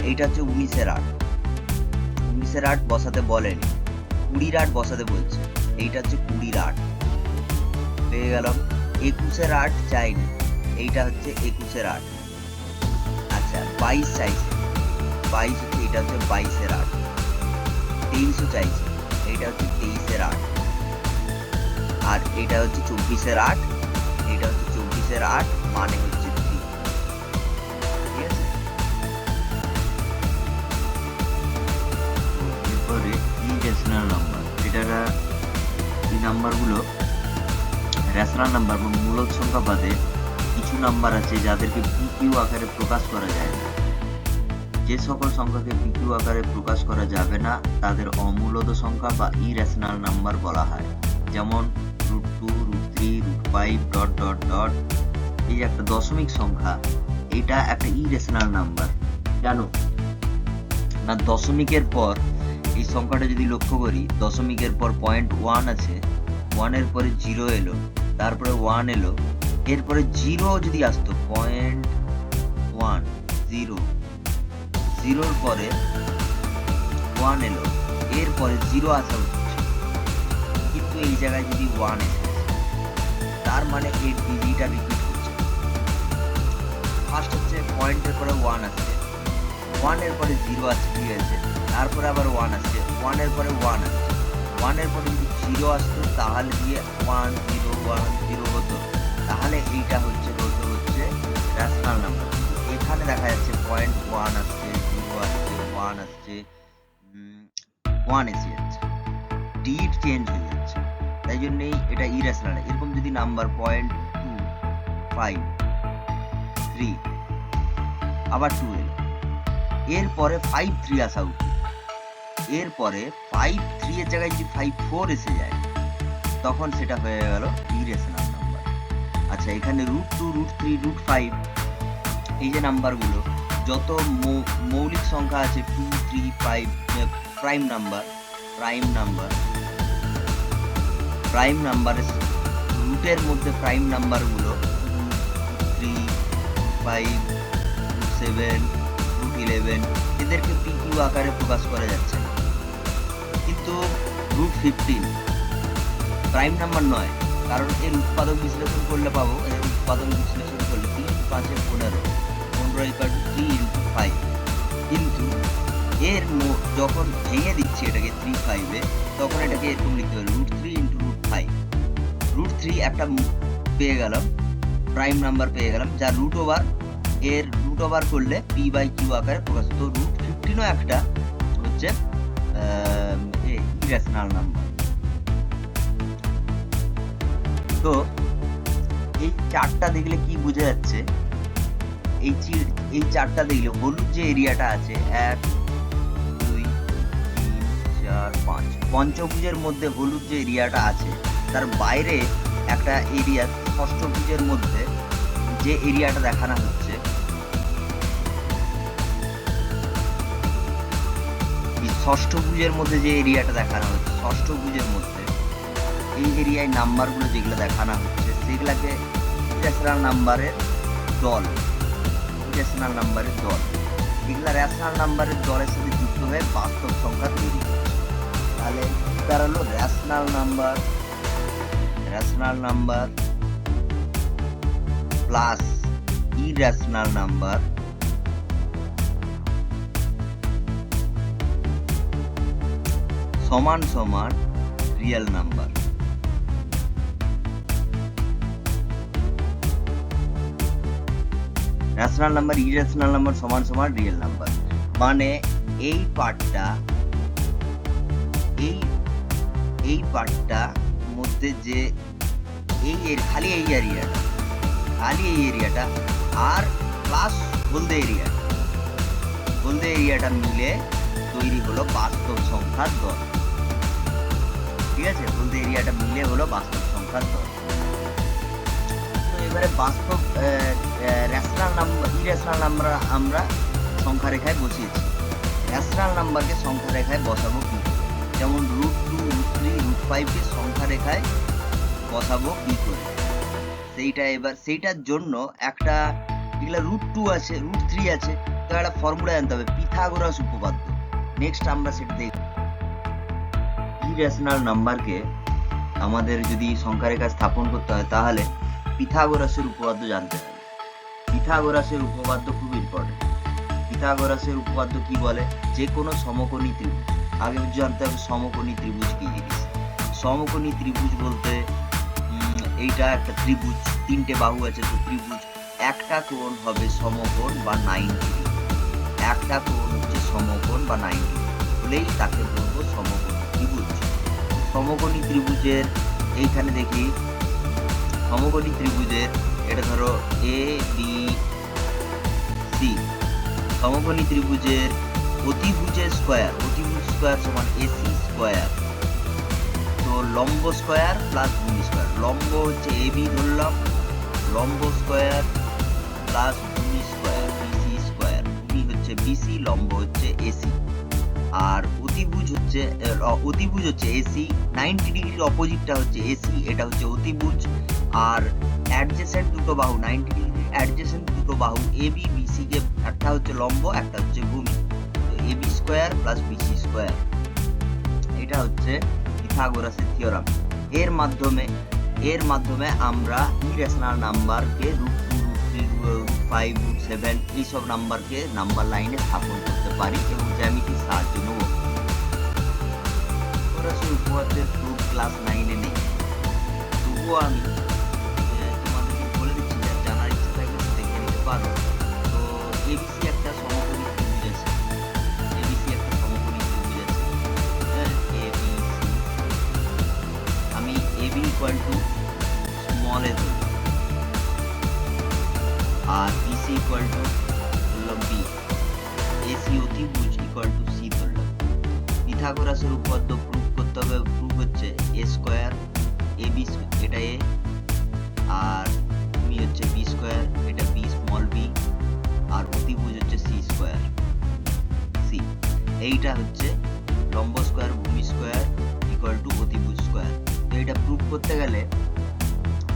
এইটা হচ্ছে 19-এর 8, 19-এর 8 বসাতে বলেনি, 20-র 8 বসাতে বলছে, এইটা হচ্ছে 20-র 8 পেয়ে গেলাম। 21-এর 8 চাইনি, এইটা হচ্ছে 21-এর 8। আচ্ছা, 22 চাইছে, 22 হচ্ছে, এটা হচ্ছে 22-এর 8। 23ও চাইছে, এইটা হচ্ছে 23-এর 8। আর এটা হচ্ছে 24-এর 8, এটা হচ্ছে 24-এর 8, মানে হচ্ছে 3। ঠিক আছে, এরপরে রেশনাল নাম্বার, এটা এই নাম্বারগুলো রেশনাল নাম্বার বা মূলদ সংখ্যা বাদে কিছু নাম্বার আছে যাদেরকে পিকিউ আকারে প্রকাশ করা যায় না। যে সকল সংখ্যাকে পিকিউ আকারে প্রকাশ করা যাবে না তাদের অমূলদ সংখ্যা বা ইরেশনাল নাম্বার বলা হয়। যেমন √2, √3, √5 ডট ডট ডট। এই একটা দশমিক সংখ্যা, এটা একটা ইরেশনাল নাম্বার, জানো না? দশমিকের পর এই সংখ্যাটা যদি লক্ষ্য করি, দশমিকের পর 0.1 আছে, 1-এর পরে 0 এলো, তারপরে 1 এলো, এরপরে 0 যদি আসতো, 0.1 0, 0-র পরে 1 এলো, এরপরে 0 আসা উচিত, কিন্তু এই জায়গায় যদি 1 এসেছে, তার মানে এই ডিজিটটা রিপিট হচ্ছে। ফার্স্ট হচ্ছে পয়েন্টের পরে 1 আসছে, 1-এর পরে 0 আসছে, ঠিক আছে, তারপরে আবার 1 আসছে, 1-এর পরে 1 আসছে, 1-এর পরে যদি 0 আসতো তাহলে দিয়ে 1 0 1 0 হতো, তাহলে এইটা হচ্ছে রেশনাল নাম্বার। এখানে দেখা যাচ্ছে 0.1 আসছে, 0 আসছে, 1 আসছে, 1 এসে যাচ্ছে, ডিট চেঞ্জ হয়ে যাচ্ছে, তাই জন্যই এটা ইরেশনাল। এরকম যদি নাম্বার 0.2 5 3 আবার 2 এলো, এরপরে 5 3 আসা উচিত, এরপরে 5 3 এর জায়গায় যদি 5 4 এসে যায়, তখন সেটা হয়ে গেল ইরেশনাল নাম্বার। আচ্ছা, এখানে √2, √3, √5 এই যে নাম্বারগুলো, যত মৌলিক সংখ্যা আছে 2 3 5 প্রাইম নাম্বারের রুটের মধ্যে প্রাইম নাম্বারগুলো 3 5 7 √11 এদেরকে পিকিউ আকারে প্রকাশ করা যাচ্ছে না। কিন্তু √15 প্রাইম নাম্বার নয়, কারণ এর উৎপাদক বিশ্লেষণ করলে পাবো, এর উৎপাদক বিশ্লেষণ করলে 3 5 15 = 3 × 5, কিন্তু এর যখন ভেঙে দিচ্ছে এটাকে 3 5-এ, তখন এটাকে এরকম লিখতে হবে √3 × √5। √3 একটা পেয়ে গেলাম, প্রাইম নাম্বার পেয়ে গেলাম, যার রুট ওভার করলে p/q আকারে প্রকাশ। তো √15ও একটা হচ্ছে ইরেশনাল নাম্বার। তো এই চারটা দেখলে কি বোঝা যাচ্ছে? এই চারটা দেখলে হলুদ যে এরিয়াটা আছে 1 2 3 4 5, পঞ্চভুজের মধ্যে হলুদ যে এরিয়াটা আছে তার বাইরে একটা এরিয়া, ষষ্ঠভুজের মধ্যে যে এরিয়াটা দেখানো হচ্ছে, ষষ্ঠভুজের মধ্যে যে এরিয়াটা দেখানো হচ্ছে, ষষ্ঠভুজের মধ্যে এই এরিয়ায় নাম্বারগুলো যেগুলো দেখানো হচ্ছে সেগুলাকে ইরেশনাল নাম্বারের দল, ইরেশনাল নাম্বারের দল, এগুলা রেশনাল নাম্বারের দলের সাথে যুক্ত হয়ে বাস্তব সংখ্যা তৈরি করছে। তাহলে তার হলো rational number plus irrational number সমান সমান real number. Rational number irrational number সমান সমান রিয়েল নাম্বার, মানে এই পার্টটা মধ্যে যে খালি এই এরিয়াটা আর প্লাস হলদে এরিয়াটা মিলে তৈরি হলো বাস্তব সংখ্যার দল। ঠিক আছে, হলদে এরিয়াটা মিলে হলো বাস্তব সংখ্যার দল। তো এবারে বাস্তব রেশনাল নাম্বার ইরেশনাল নাম্বার আমরা সংখ্যা রেখায় বসিয়েছি। রেশনাল নাম্বারকে সংখ্যা রেখায় বসাবো কি, যেমন √2, √3, √5 কে সংখ্যা রেখায় বসাবো কি করে, সেইটার জন্য একটা এগুলা √2 আছে, √3 আছে, তো একটা ফর্মুলা জানতে হবে, পিথাগোরাস উপপাদ্য। নেক্সট আমরা সেটা দেখব। ইরেশনাল নাম্বারকে আমাদের যদি সংখ্যা রেখায় স্থাপন করতে হয় তাহলে পিথাগোরাসের উপপাদ্য জানতে হবে। পিথাগোরাসের উপপাদ্য খুব ইম্পর্টেন্ট। পিথাগোরাসের উপপাদ্য কি বলে, যে কোনো সমকোণী ত্রিভুজ, আগে জানতে হবে সমকোণী ত্রিভুজ কি জিনিস। সমকোণী ত্রিভুজ বলতে এইটা একটা ত্রিভুজ, 3টে বাহু আছে, তো ত্রিভুজ একটা কোণ হবে সমকোণ বা 90 ডিগ্রি, একটা কোণ হচ্ছে সমকোণ বা 90 হলেই তাকে বলবো সমকোণী ত্রিভুজ। সমকোণী ত্রিভুজের এইখানে দেখি, সমকোণী ত্রিভুজের এটা ধরো ABC, সমকোণী ত্রিভুজের অতিভুজ স্কয়ার সমান AC স্কয়ার, তো লম্ব স্কয়ার প্লাস ভূমি স্কয়ার। লম্ব হচ্ছে AB ধরলাম, লম্ব স্কয়ার প্লাস ভূমি স্কয়ার BC স্কয়ার, ভূমি হচ্ছে BC, লম্ব হচ্ছে AC। আর অতিভুজ হচ্ছে AC, 90 ডিগ্রির অপোজিটটা হচ্ছে AC, এটা হচ্ছে অতিভুজ। আর অ্যাডজেসেন্ট দুটো বাহু, 90 ডিগ্রির অ্যাডজেসেন্ট দুটো বাহু AB BC কে, একটা হচ্ছে লম্ব একটা হচ্ছে ভূমি, তো AB square plus BC square. এটা হচ্ছে পিথাগোরাসের থিওরাম। এর মাধ্যমে আমরা ইরেশনাল নাম্বারকে √2, √3, √5, √7 এইসব নাম্বারকে নাম্বার লাইনে স্থাপন করতে পারি এবং জ্যামিতির সাহায্য নেব। পিথাগোরাসের উপপাদ্যের প্রুফ ক্লাস 9-এ নেই, তবুও আমি তোমাদেরকে বলে দিচ্ছি, যার জানার ইচ্ছা থাকলে দেখে নিতে পারো। তো ABC একটা সমকোণী ত্রিভুজ আছে, আমি AB ইকুয়াল টু স্মল এ ধরলাম আর BC ইকুয়াল টু ধরলাম B, AC অতিভুজ ইকুয়াল টু C ধরলাম। পিথাগোরাসের উপপাদ্য প্রুফ করতে হবে, প্রুফ হচ্ছে A স্কয়ার, AB এটা A, আর ভূমি হচ্ছে B স্কয়ার, এটা B স্মল b, আর অতিভুজ হচ্ছে C স্কয়ার C। এইটা হচ্ছে লম্ব স্কয়ার ভূমি স্কয়ার ইকুয়াল টু অতিভুজ স্কয়ার। তো এটা প্রুফ করতে গেলে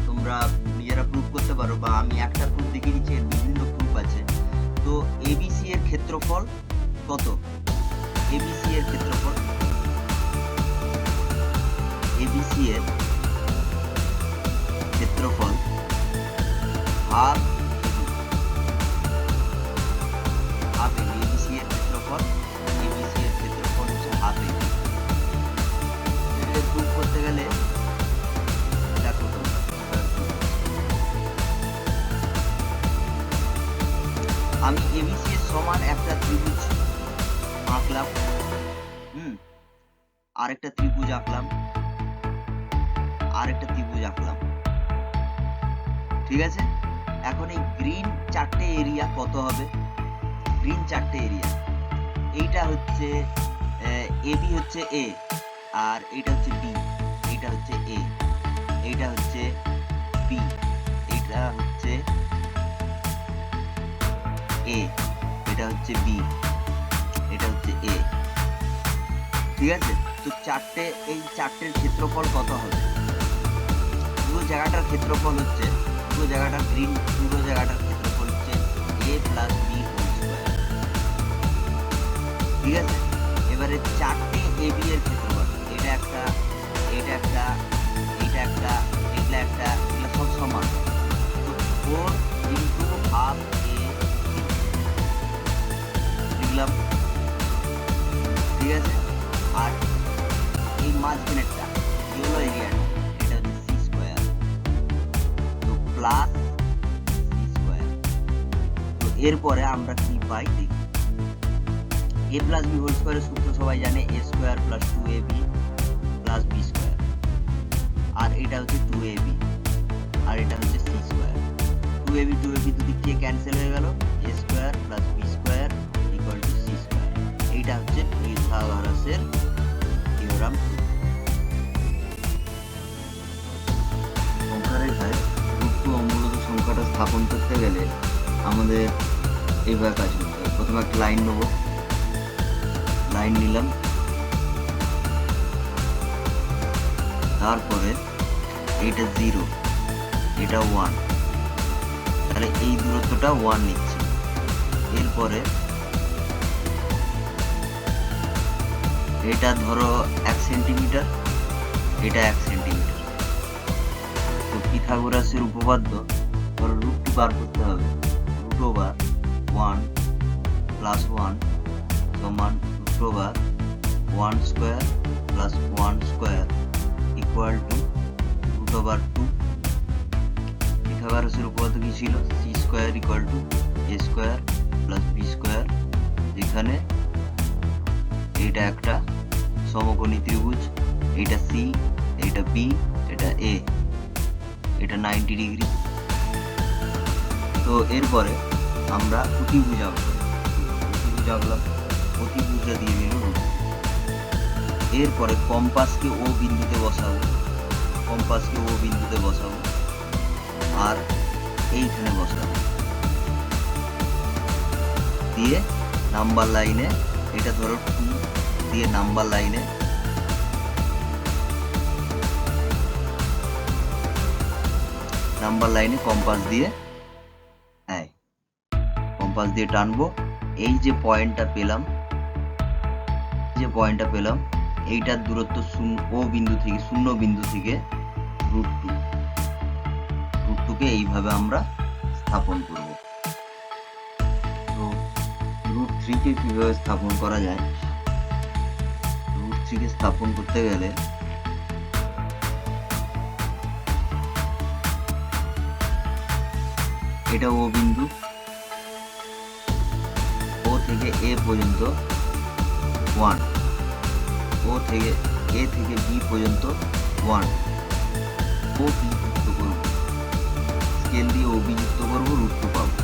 তোমরা নিজেরা প্রুফ করতে পারো, বা আমি একটা প্রুফ দেখিয়ে দিচ্ছি, এর বিভিন্ন প্রুফ আছে। তো ABC এর ক্ষেত্রফল কত, ABC এর ক্ষেত্রফল হাফ ABC এর ক্ষেত্রফল হচ্ছে হাফ AB। এটাকে প্রুফ করতে গেলে দেখো আমি ABC এর সমান একটা ত্রিভুজ আঁকলাম, আরেকটা ত্রিভুজ আঁকলাম, ঠিক আছে। এখন এই গ্রিন 4টে এরিয়া কত হবে, গ্রিন 4টে এরিয়া, এইটা হচ্ছে AB হচ্ছে A, আর এইটা হচ্ছে B, এইটা হচ্ছে A, এইটা হচ্ছে B, এইটা হচ্ছে A, এটা হচ্ছে B, এটা হচ্ছে A, ঠিক আছে। তো এই 4টের ক্ষেত্রফল কত হবে, পুরো জায়গাটার ক্ষেত্রফল হচ্ছে, পুরো জায়গাটার গ্রিন পুরো জায়গাটার ক্ষেত্রফল হচ্ছে a plus B whole square. ঠিক আছে, এবারে চারটে এ বি এর ক্ষেত্রফল, এটা একটা, এটা একটা, এইটা একটা, এগুলা একটা, এগুলা সব সমান। তো 4 ইন্টু হাফ এ লিখলাম। ঠিক আছে, আর এই মাঝখানেরটা ইয়েলো এরিয়াটা, এটা হচ্ছে সি স্কোয়ার, তো প্লাস সি স্কোয়ার। তো এরপরে আমরা কি পাই দেখি। এ প্লাস বি হোল স্কোয়ারের সূত্র সবাই জানে, a square plus 2ab plus B square, আর এটা হচ্ছে 2ab আর এটা হচ্ছে সি স্কোয়ার। 2ab দুদিক থেকে ক্যান্সেল হয়ে গেল, a square plus B square equal to c square. এইটা হচ্ছে পিথাগোরাসের থিওরাম। সংখ্যারেখায় রূপ অমূলত সংখ্যাটা স্থাপন করতে গেলে আমাদের এইভাবে কাজ করতে হবে। প্রথমে একটা লাইন নেব, লাইন নিলাম, তারপরে এইটা 0, এটা 1, তাহলে এই দূরত্বটা 1 নিচ্ছি। এরপরে এটা ধরো 1 সেন্টিমিটার, এটা 1 সেন্টিমিটার। তো পিথাগোরাসের উপপাদ্য ধরো রুট বার করতে হবে, রুট ওভার 1 প্লাস 1 সমান root over 1 square plus 1 square equal to root over 2। পিথাগোরাসের উপপাদ্য কি ছিল? C square equal to A square plus B square, যেখানে এইটা একটা সমকোণী ত্রিভুজ, এইটা সি, এইটা বি, এটা এ, এটা 90 ডিগ্রি। তো এরপরে আমরা অতিভুজ আঁকবো, অতিভুজ আঁকলাম, অতিভুজটা দিয়ে দিল রুট। এরপরে কম্পাসকে ও বিন্দুতে বসাবো, কম্পাসকে ও বিন্দুতে বসাবো আর এইখানে বসাবো, দিয়ে নাম্বার লাইনে, এটা ধরো 2 দিয়ে নাম্বার লাইনে কম্পাস দিয়ে টানবো। এই যে পয়েন্টটা পেলাম, এইটার দূরত্ব ও বিন্দু থেকে, শূন্য বিন্দু থেকে রুট 2 কে এইভাবে আমরা স্থাপন করব। তো রুট 3 কে কিভাবে স্থাপন করা যায়? রুট 3 কে স্থাপন করতে গেলে এটা ও বিন্দু, ও থেকে এ পর্যন্ত 1, ও থেকে এ থেকে বি পর্যন্ত 1, ও বি যুক্ত করব, স্কেল দিয়ে ও বি যুক্ত করব, রুট 2 পাবো।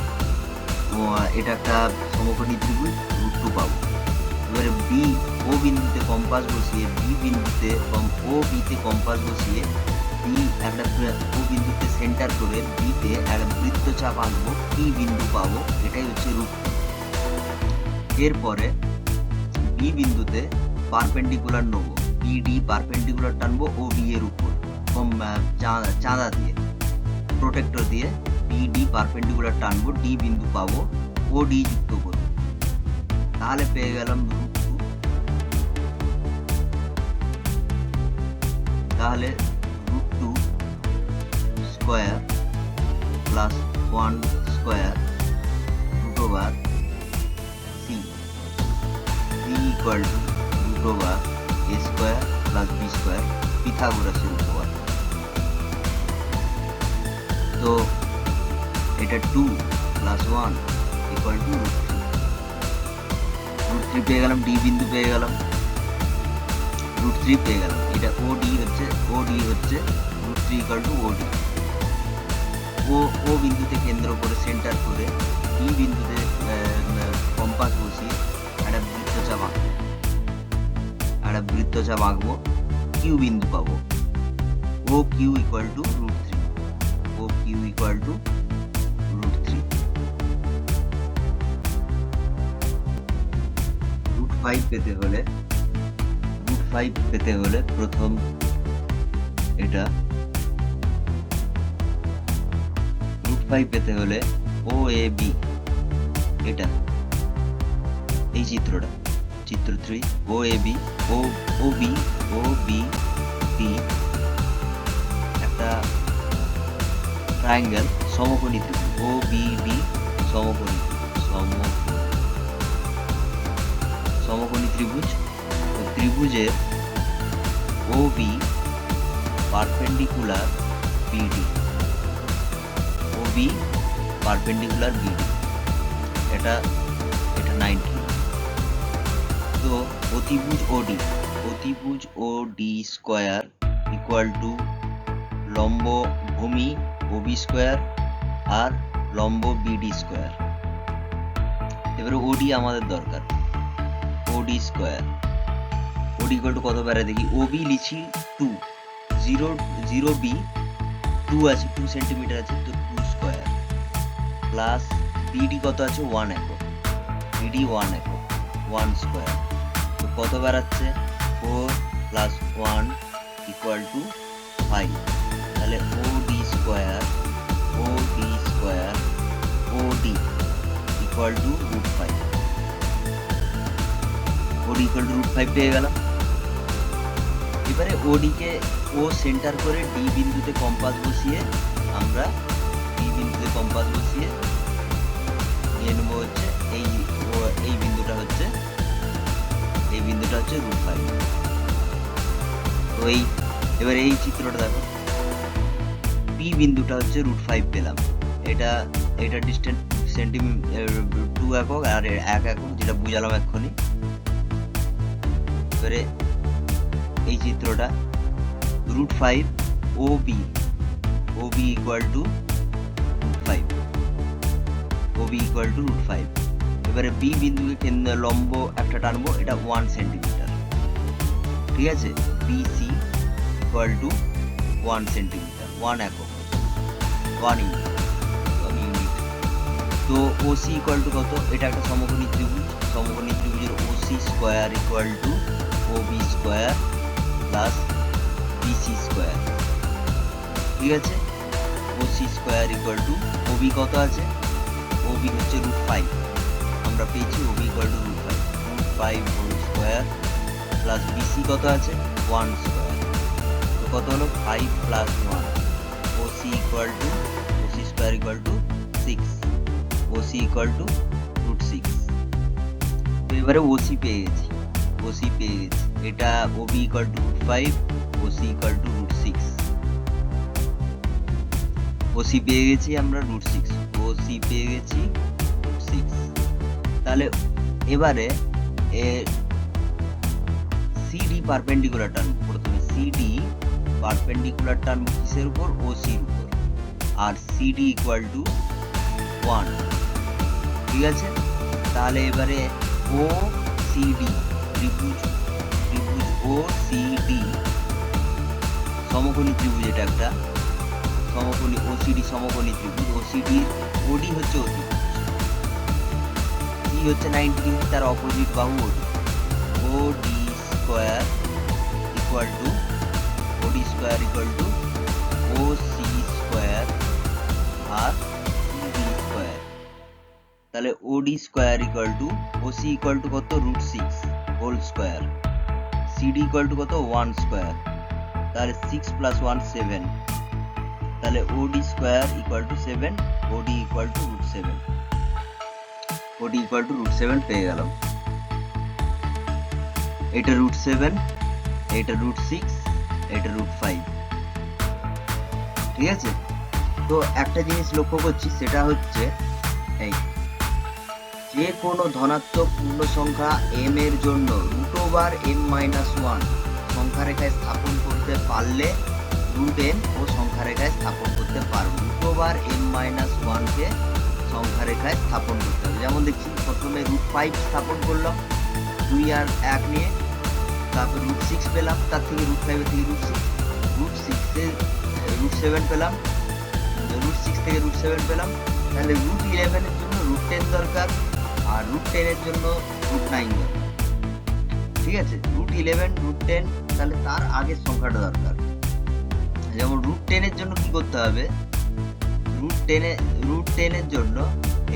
এটা একটা সমকোণী ত্রিভুজ, রুট 2 পাবো। এবারে বি ও বিন্দুতে কম্পাস বসিয়ে, ও বিতে কম্পাস বসিয়ে, বি একটা ও বিন্দুতে সেন্টার করে বিতে একটা বৃত্তচাপ আঁকবো, পি বিন্দু পাবো, এটাই হচ্ছে রুট 2। এরপরে বি বিন্দুতে পারপেন্ডিকুলার নেবো, বিডি পারপেন্ডিকুলার টানবো ও বি এর উপর, চাঁদা দিয়ে, প্রোটেক্টর দিয়ে বিডি পারপেন্ডিকুলার টানবো, ডি বিন্দু পাবো, ও ডি যুক্ত করবো, তাহলে পেয়ে গেলাম রুট 2। তাহলে root 2 square plus 1 square root over c equal to root over a square plus B square, পিথাগোরাসের উপপাদ্য। তো এটা 2 প্লাস 1 ইকুয়াল টু রুট 3 পেয়ে গেলাম, ডি বিন্দু পেয়ে গেলাম, রুট 3 পেয়ে গেলাম। এটা ওডি হচ্ছে রুট 3 ইকুয়াল টু ওডি। ও বিন্দুতে কেন্দ্র করে সেন্টার করে বি বিন্দুতে কম্পাস বসিয়ে একটা বৃত্তচাপ আঁকবো, কিউ বিন্দু পাবো, O Q equal to root 3, O Q equal to root 3। Root 5 পেতে হলে প্রথম এটা √5 পেতে হলে ও এ বি, এটা এই চিত্রটা, চিত্র 3, ও A B, O B D একটা ট্রায়াঙ্গেল, সমকোণী ত্রিভুজ, ও বি ডি সমকোণী ত্রিভুজ। ত্রিভুজের ও বি পারপেন্ডিকুলার বিডি, ও বি পারপেন্ডিকুলার বিডি, এটা 90। তো অতিভুজ ও ডি স্কোয়ার ইকুয়াল টু লম্ব ভূমি ও বি স্কোয়ার আর লম্ব বিডি স্কোয়ার। এবারে ওডি আমাদের দরকার, ওডি স্কোয়ার, ওডি ইকুয়াল টু কত বেড়ে দেখি, ও বি লিখি 2, 0 বি 2 আছে, 2 সেন্টিমিটার আছে, তো 2 স্কোয়ার প্লাস বিডি কত আছে 1 একক, বিডি 1 একক, 1 স্কোয়ার, তো কত বেড়াচ্ছে 4 প্লাস 1 ইকুয়াল টু 5। তাহলে ওডি স্কোয়ার ওডি ইকুয়াল টু √5, ওডি ইকুয়াল টু √5 পেয়ে গেলাম। এবারে ওডিকে ও সেন্টার করে ডি বিন্দুতে কম্পাস বসিয়ে আমরা নিয়ে নেবো হচ্ছে এই বিন্দুটা হচ্ছে √5। তো এবারে এই চিত্রটা দেখো, পি বিন্দুটা হচ্ছে √5 পেলাম, এটা ডিস্টেন্স সেন্টিমিটার 2 একক আর 1 একক, যেটা বুঝালাম এক্ষুনি। এবারে এই চিত্রটা √5 ও বি ইকুয়াল টু √5, এবারে বি বিন্দুকে লম্ব একটা টানবো, এটা 1 সেন্টিমিটার, ঠিক আছে। বিসি ইকুয়াল টু 1 সেন্টিমিটার, 1 একক, 1 ইউনিট। তো ওসি ইকুয়াল টু কত, এটা একটা সমকোণী ত্রিভুজের OC square equal to O B square plus BC square, ঠিক আছে। OC square equal to OB কত আছে, ওবি হচ্ছে √5, আমরা পেয়েছি OB equal to √5 whole square plus BC কত আছে 1 স্কোয়ার, তো কত হলো 5 plus 1, OC square equal to 6, OC equal to √6। তো এবারে ওসি পেয়ে গেছি, এটা OB equal to √5, OC equal to √6, OC পেয়ে গেছি আমরা √6, তাহলে এবারে সিডি পারপেন্ডিকুলার টানবো, প্রথমে সিডি পারপেন্ডিকুলার টানবো কিসের উপর, ওসির উপর, আর সিডি ইকুয়াল টু 1, ঠিক আছে। তাহলে এবারে ও সিডি ত্রিভুজ ও সিডি সমকোণী ত্রিভুজ, এটা একটা সমকোণী ওসিডি সমকোণী ত্রিভুজ, ওডি হচ্ছে অতিভুজ, সি হচ্ছে 90 ডিগ্রি, তার অপোজিট বাহু OD square equal to OC square আর সিডি স্কোয়ার। তাহলে OD square equal to OC equal to কত √6 whole square, CD equal to কত 1 স্কোয়ার, তাহলে 6 প্লাস 1 7, তাহলে ওডি স্কোয়ার ইকুয়াল টু 7, ওডি ইকুয়াল টু √7 পেয়ে গেলাম। এটা √7, এটা √6, এটা √5, ঠিক আছে। তো একটা জিনিস লক্ষ্য করছি, সেটা হচ্ছে এই যে কোনো ধনাত্মক পূর্ণ সংখ্যা m এর জন্য √m-1 সংখ্যা রেখায় স্থাপন করতে পারলে √n ও সংখ্যা রেখায় স্থাপন করতে পারবো। √m-1 কে সংখ্যা রেখায় স্থাপন করতে হবে। যেমন দেখছি প্রথমে √5 স্থাপন করলাম 2 আর 1 নিয়ে, তারপর √6 পেলাম, তার থেকে √5 থেকে √7 পেলাম, √6 থেকে √7 পেলাম, তাহলে √11 এর জন্য √10 দরকার আর √10 এর জন্য √9 দরকার, ঠিক আছে। √11 √10, তাহলে তার আগের সংখ্যাটা দরকার। যেমন √10 এর জন্য কি করতে হবে, √10 এর জন্য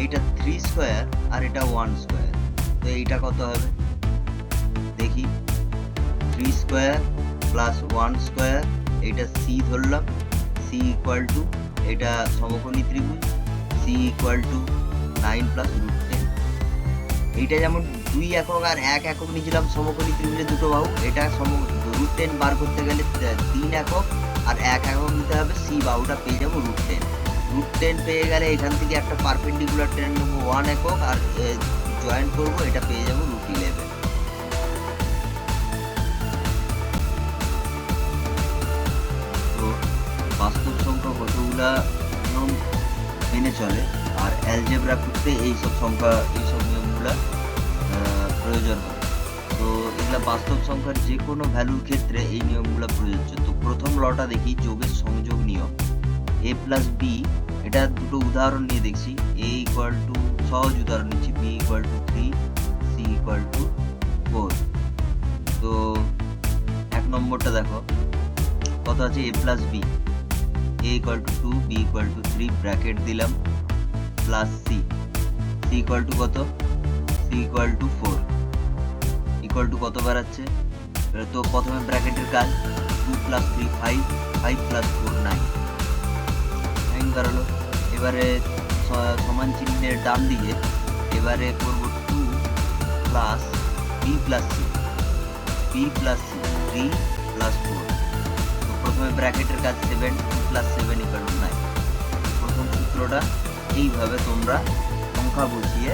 এইটা 3 স্কয়ার আর এটা 1 স্কয়ার, তো এইটা কত হবে দেখি। 3 স্কয়ার প্লাস 1 স্কয়ার, এইটা c ধরলাম, c ইকুয়াল টু, এটা সমকোণী ত্রিভুজ, c ইকুয়াল টু 9 প্লাস √10। এইটা যেমন 2 একক আর 1 একক নিয়েছিলাম সমকোণী ত্রিভুজের দুটো বাহু, এটা √10 বার করতে গেলে 3 একক আর 1 একক নিতে হবে, c বাহুটা পেয়ে যাবো √10। √10 পেয়ে গেলে এখান থেকে একটা পারপেন্ডিকুলার টেনে নেবো 1 একক আর জয়েন করবো, এটা পেয়ে যাবো √11। তো বাস্তব সংখ্যা কতগুলা নিয়ম মেনে চলে আর অ্যালজেব্রা করতে এইসব নিয়মগুলা প্রয়োজন হয়। তো এগুলা বাস্তব সংখ্যার যে কোনো ভ্যালুর ক্ষেত্রে এই নিয়মগুলো প্রযোজ্য। তো প্রথম লটা দেখি যোগের সংযোগ নিয়ম, a প্লাস বি, এটা দুটো উদাহরণ নিয়ে দেখছি। a ইকুয়াল টু, সহজ উদাহরণ নিচ্ছি, b equal to 3, c equal to 4। তো এক নম্বরটা দেখো কত আছে, a plus b, a equal to 2, b equal to 3, bracket দিলাম, plus c, c equal to কত, c equal to 4, equal to কত বেরাচ্ছে। তো প্রথমে ব্র্যাকেটের কাজ, 2 প্লাস 3 5, 5 প্লাস 4 9 বেরালো। এবারে সমান চিহ্নের ডান দিকে এবারে করবো 2 plus b plus c, b plus c 3 plus 4। তো প্রথমে ব্র্যাকেটের কাজ 7, 2 প্লাস 7 ইকুয়াল টু 9। প্রথম সূত্রটা এইভাবে তোমরা সংখ্যা বসিয়ে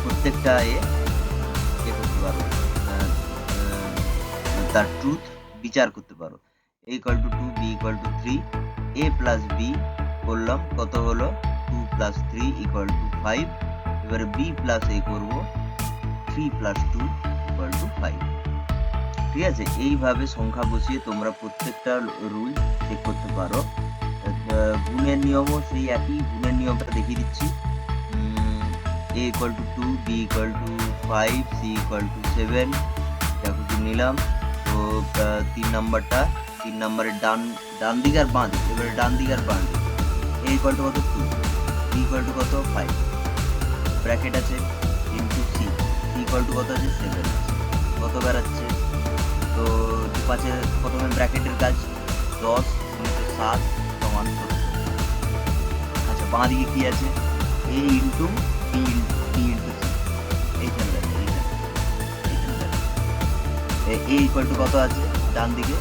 প্রত্যেকটা করতে পারো, তার ট্রুথ বিচার করতে পারো। a equal to 2, b equal to 3, a plus b করলাম, কত হলো 2 প্লাস 3 ইকুয়াল টু 5। এবারে b প্লাস a করবো, 3 প্লাস 2 ইকুয়াল টু 5। ঠিক আছে, এইভাবে সংখ্যা বসিয়ে তোমরা প্রত্যেকটা রুল চেক করতে পারো। গুণের নিয়মও সেই একই, গুণের নিয়মটা দেখিয়ে দিচ্ছি। a equal to 2, b equal to 5, c equal two 7, এটা কিছু নিলাম। তো 3 নাম্বারের ডান দিক আর বাঁ দিক, এবারে ডান দিক আর বাঁ দিক, a ইকুয়াল টু কত 2, b ইকুয়াল টু কত 5, ব্র্যাকেট আছে, into c, c equal to কত আছে 7 আছে, কত বেরাচ্ছে। তো 2 5 প্রথমে ব্র্যাকেটের কাজ 10 × 7 সমান 70। আচ্ছা, বাঁ দিকে কি আছে, a into b into c, এইখানে a ইকুয়াল টু কত আছে ডান দিকে,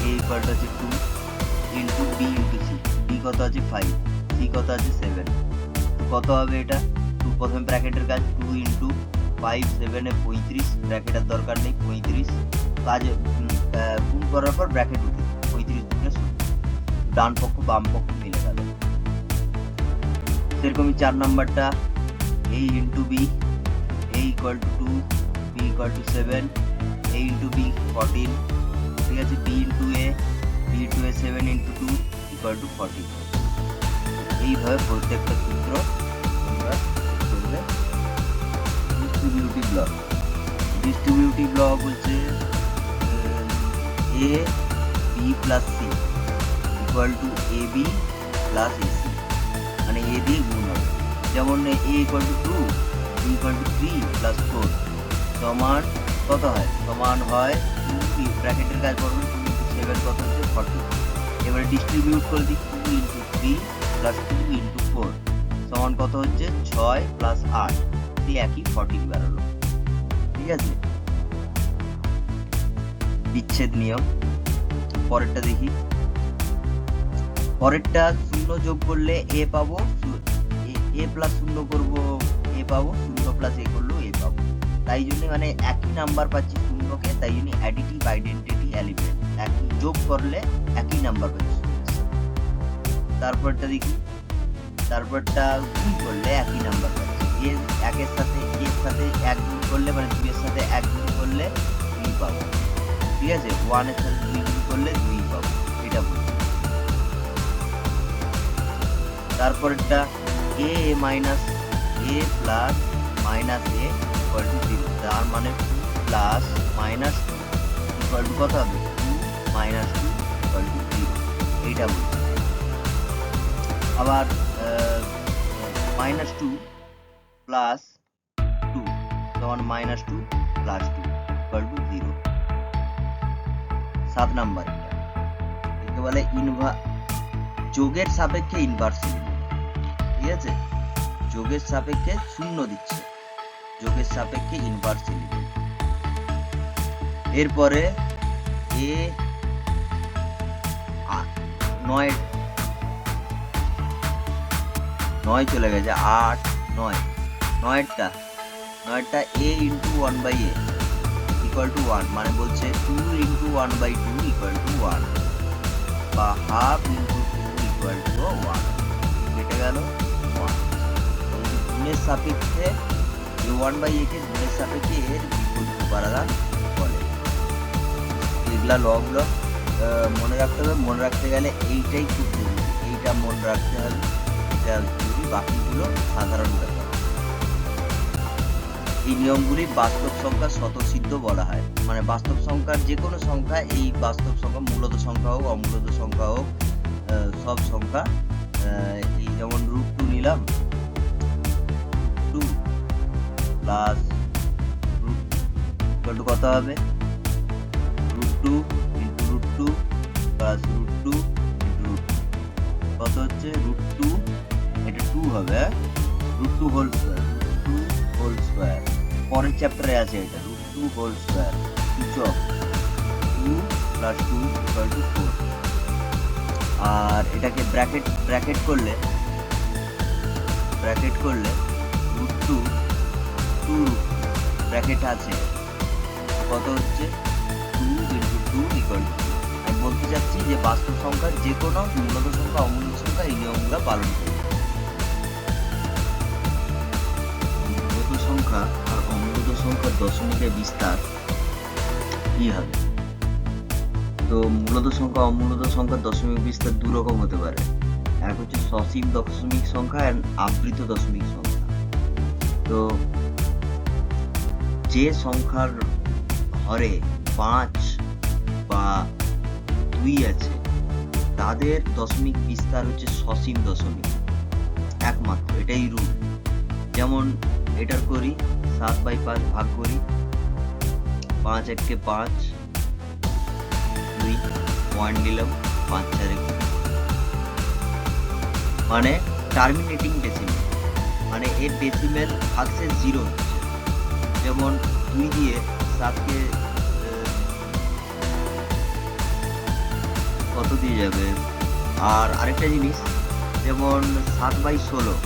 a ইকুয়াল টু আছে 2 into b into c, b কত আছে 5, c কত আছে 7। কত হবে এটা, 2 প্রথমে ব্র্যাকেটের কাজ 2 ইনটু 5 7 এ 35, ব্র্যাকেটের দরকার নেই, 35 কাজ গুণ করার পর ব্র্যাকেট উঠে 35 দুগুণে 70, ডান পক্ষ বাম পক্ষ মিলে গেল। সেরকমই 4 নাম্বারটা, a into b, a equal to 2, b equal two 7, a into b 14, ঠিক আছে, b into a 7 into 2 equal two 40। এইভাবে প্রত্যেকটা সূত্র তোমরা করবে। ডিস্ট্রিবিউটিভ ল বলছে a b plus c equal two a b plus a c, মানে a দিয়ে গুণ হবে। যেমন a equal to 2, b equal to 3 plus 4 সমান কত হয়, সমান হয় 2, ব্র্যাকেটের কাজ করবেন 2 ইনটু 7 কত হচ্ছে 40। এবারে ডিস্ট্রিবিউট করে দিই, 2 ইনটু 3 প্লাস 2 ইনটু 4 সমান কত হচ্ছে 6 প্লাস 8, দিয়ে একই 40 বেরোলো। ঠিক আছে, বিচ্ছেদ নিয়ম। পরেরটা দেখি, পরেরটা 0 যোগ করলে a পাবো, a প্লাস 0 করবো a পাবো, 0 প্লাস a করলেও a পাবো। তাই জন্য মানে একই নাম্বার পাচ্ছি শূন্যকে, তাই জন্য অ্যাডিটিভ আইডেন্টিটি এলিমেন্ট, একই যোগ করলে একই নাম্বার পাচ্ছি। তারপরটা দেখি, তারপরটা গুণ করলে একই নাম্বার পাচ্ছি। একের সাথে 1 গুণ করলে মানে 2 এর সাথে 1 গুণ করলে 2 পাবো। ঠিক আছে, 1 এর সাথে 2 গুণ করলে 2 পাবো, এটা বলছি। তারপরটা a minus a plus minus a equal two 0, তার মানে 2 প্লাস মাইনাস 2 ইকুয়াল টু কত হবে, 2 মাইনাস 2 ইকুয়াল টু 0, এইটা বলছি। আবার -2 প্লাস 2 সমান -2 প্লাস 2 ইকুয়াল টু 0। 7 নাম্বার একে বলে যোগের সাপেক্ষে ইনভার্স এলিমেন্ট। ঠিক আছে, যোগের সাপেক্ষে শূন্য দিচ্ছে, যোগের সাপেক্ষে ইনভার্স এলিমেন্ট। এরপরে এ 9 চলে গেছে, 8 9 9টা a into 1/a equal to 1, মানে বলছে 2 ইন্টু 1/2 ইকুয়াল টু 1 বা হাফ ইন্টু 2 ইকুয়াল টু 1, কেটে গেল 1। গুণের সাপেক্ষে 1/a কে গুণের সাপেক্ষে এর বিপরীত উপাদান বলে। এগুলা লগুলো মনে রাখতে হবে। মনে রাখতে গেলে এইটাই খুব জরুরি, এইটা মনে রাখতে হবে, এটা জরুরি, বাকিগুলো সাধারণ ব্যাপার। এই নিয়মগুলি বাস্তব সংখ্যা স্বতঃসিদ্ধ বলা হয়, মানে বাস্তব সংখ্যার যে কোনো সংখ্যা, এই বাস্তব সংখ্যা মূলত সংখ্যা হোক অমূলত সংখ্যা হোক, সব সংখ্যা, এই যেমন √2 নিলাম, 2 প্লাস √2 কত হবে, √2 ইন্টু √2 প্লাস √2 ইন্টু √2 কত হচ্ছে, √2, এটা 2 হবে, √2 হোল স্কয়ার, √2 হোল স্কয়ার। পরের চ্যাপ্টারে আছে এটা, √2 whole square, 2 plus 2 equal to 4। আর এটাকে ব্র্যাকেট করলে √2 ব্র্যাকেট আছে, কত হচ্ছে 2 ইন্টু 2 ইকুয়াল টু 2। আমি বলতে চাচ্ছি যে বাস্তব সংখ্যার যে কোনো মূলত সংখ্যা অমূলত সংখ্যা এই নিয়মগুলো পালন করবে। মূলত সংখ্যা আর অমূলত সংখ্যার দশমিকের বিস্তার কি হবে? তো মূলত সংখ্যা অমূলত সংখ্যার দশমিক বিস্তার দু রকম হতে পারে, এক হচ্ছে সসীম দশমিক সংখ্যা আর আবৃত দশমিক সংখ্যা। তো যে সংখ্যার হরে 5 বা 2 আছে তাদের দশমিক বিস্তার হচ্ছে সসীম দশমিক, একমাত্র এটাই রুল। যেমন এটার করি 7/5 ভাগ করি, 5 1 5, 2 পয়েন্ট নিলাম, 5 4 মানে টার্মিনেটিং ডেসিমেল, মানে এর ডেসিমেল ভাগশেষ 0 হচ্ছে। যেমন 2 দিয়ে 7কে কত দিয়ে যাবে। আর আরেকটা জিনিস, যেমন 7/16,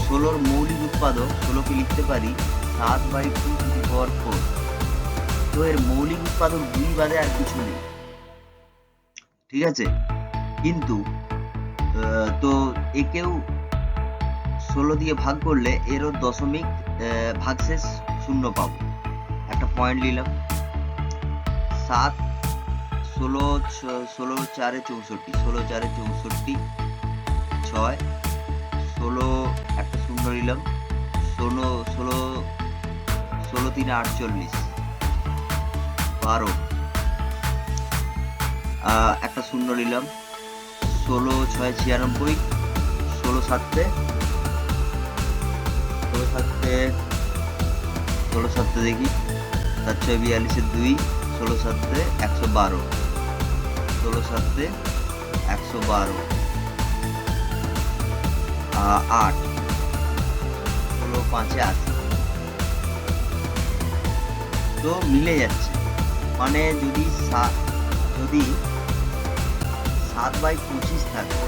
16র মৌলিক উৎপাদক 16কে লিখতে পারি 7/2⁴। তো এর মৌলিক উৎপাদক 2 বাদে আর কিছু নেই, ঠিক আছে। কিন্তু তো একেও 16 দিয়ে ভাগ করলে এরও দশমিক ভাগশেষ 0 পাবো, একটা পয়েন্ট নিলাম। 7 16 4 64, 16 4 64, 6 16 একটা 0 নিলাম, 16 3 48, 12 একটা 0 নিলাম, 16 6 96, 16 7 দেখি, 7 6 42, 2 16 7 112, 16 7 112, 8 16 5 80। তো মিলে যাচ্ছে, মানে যদি 7/25 থাকে,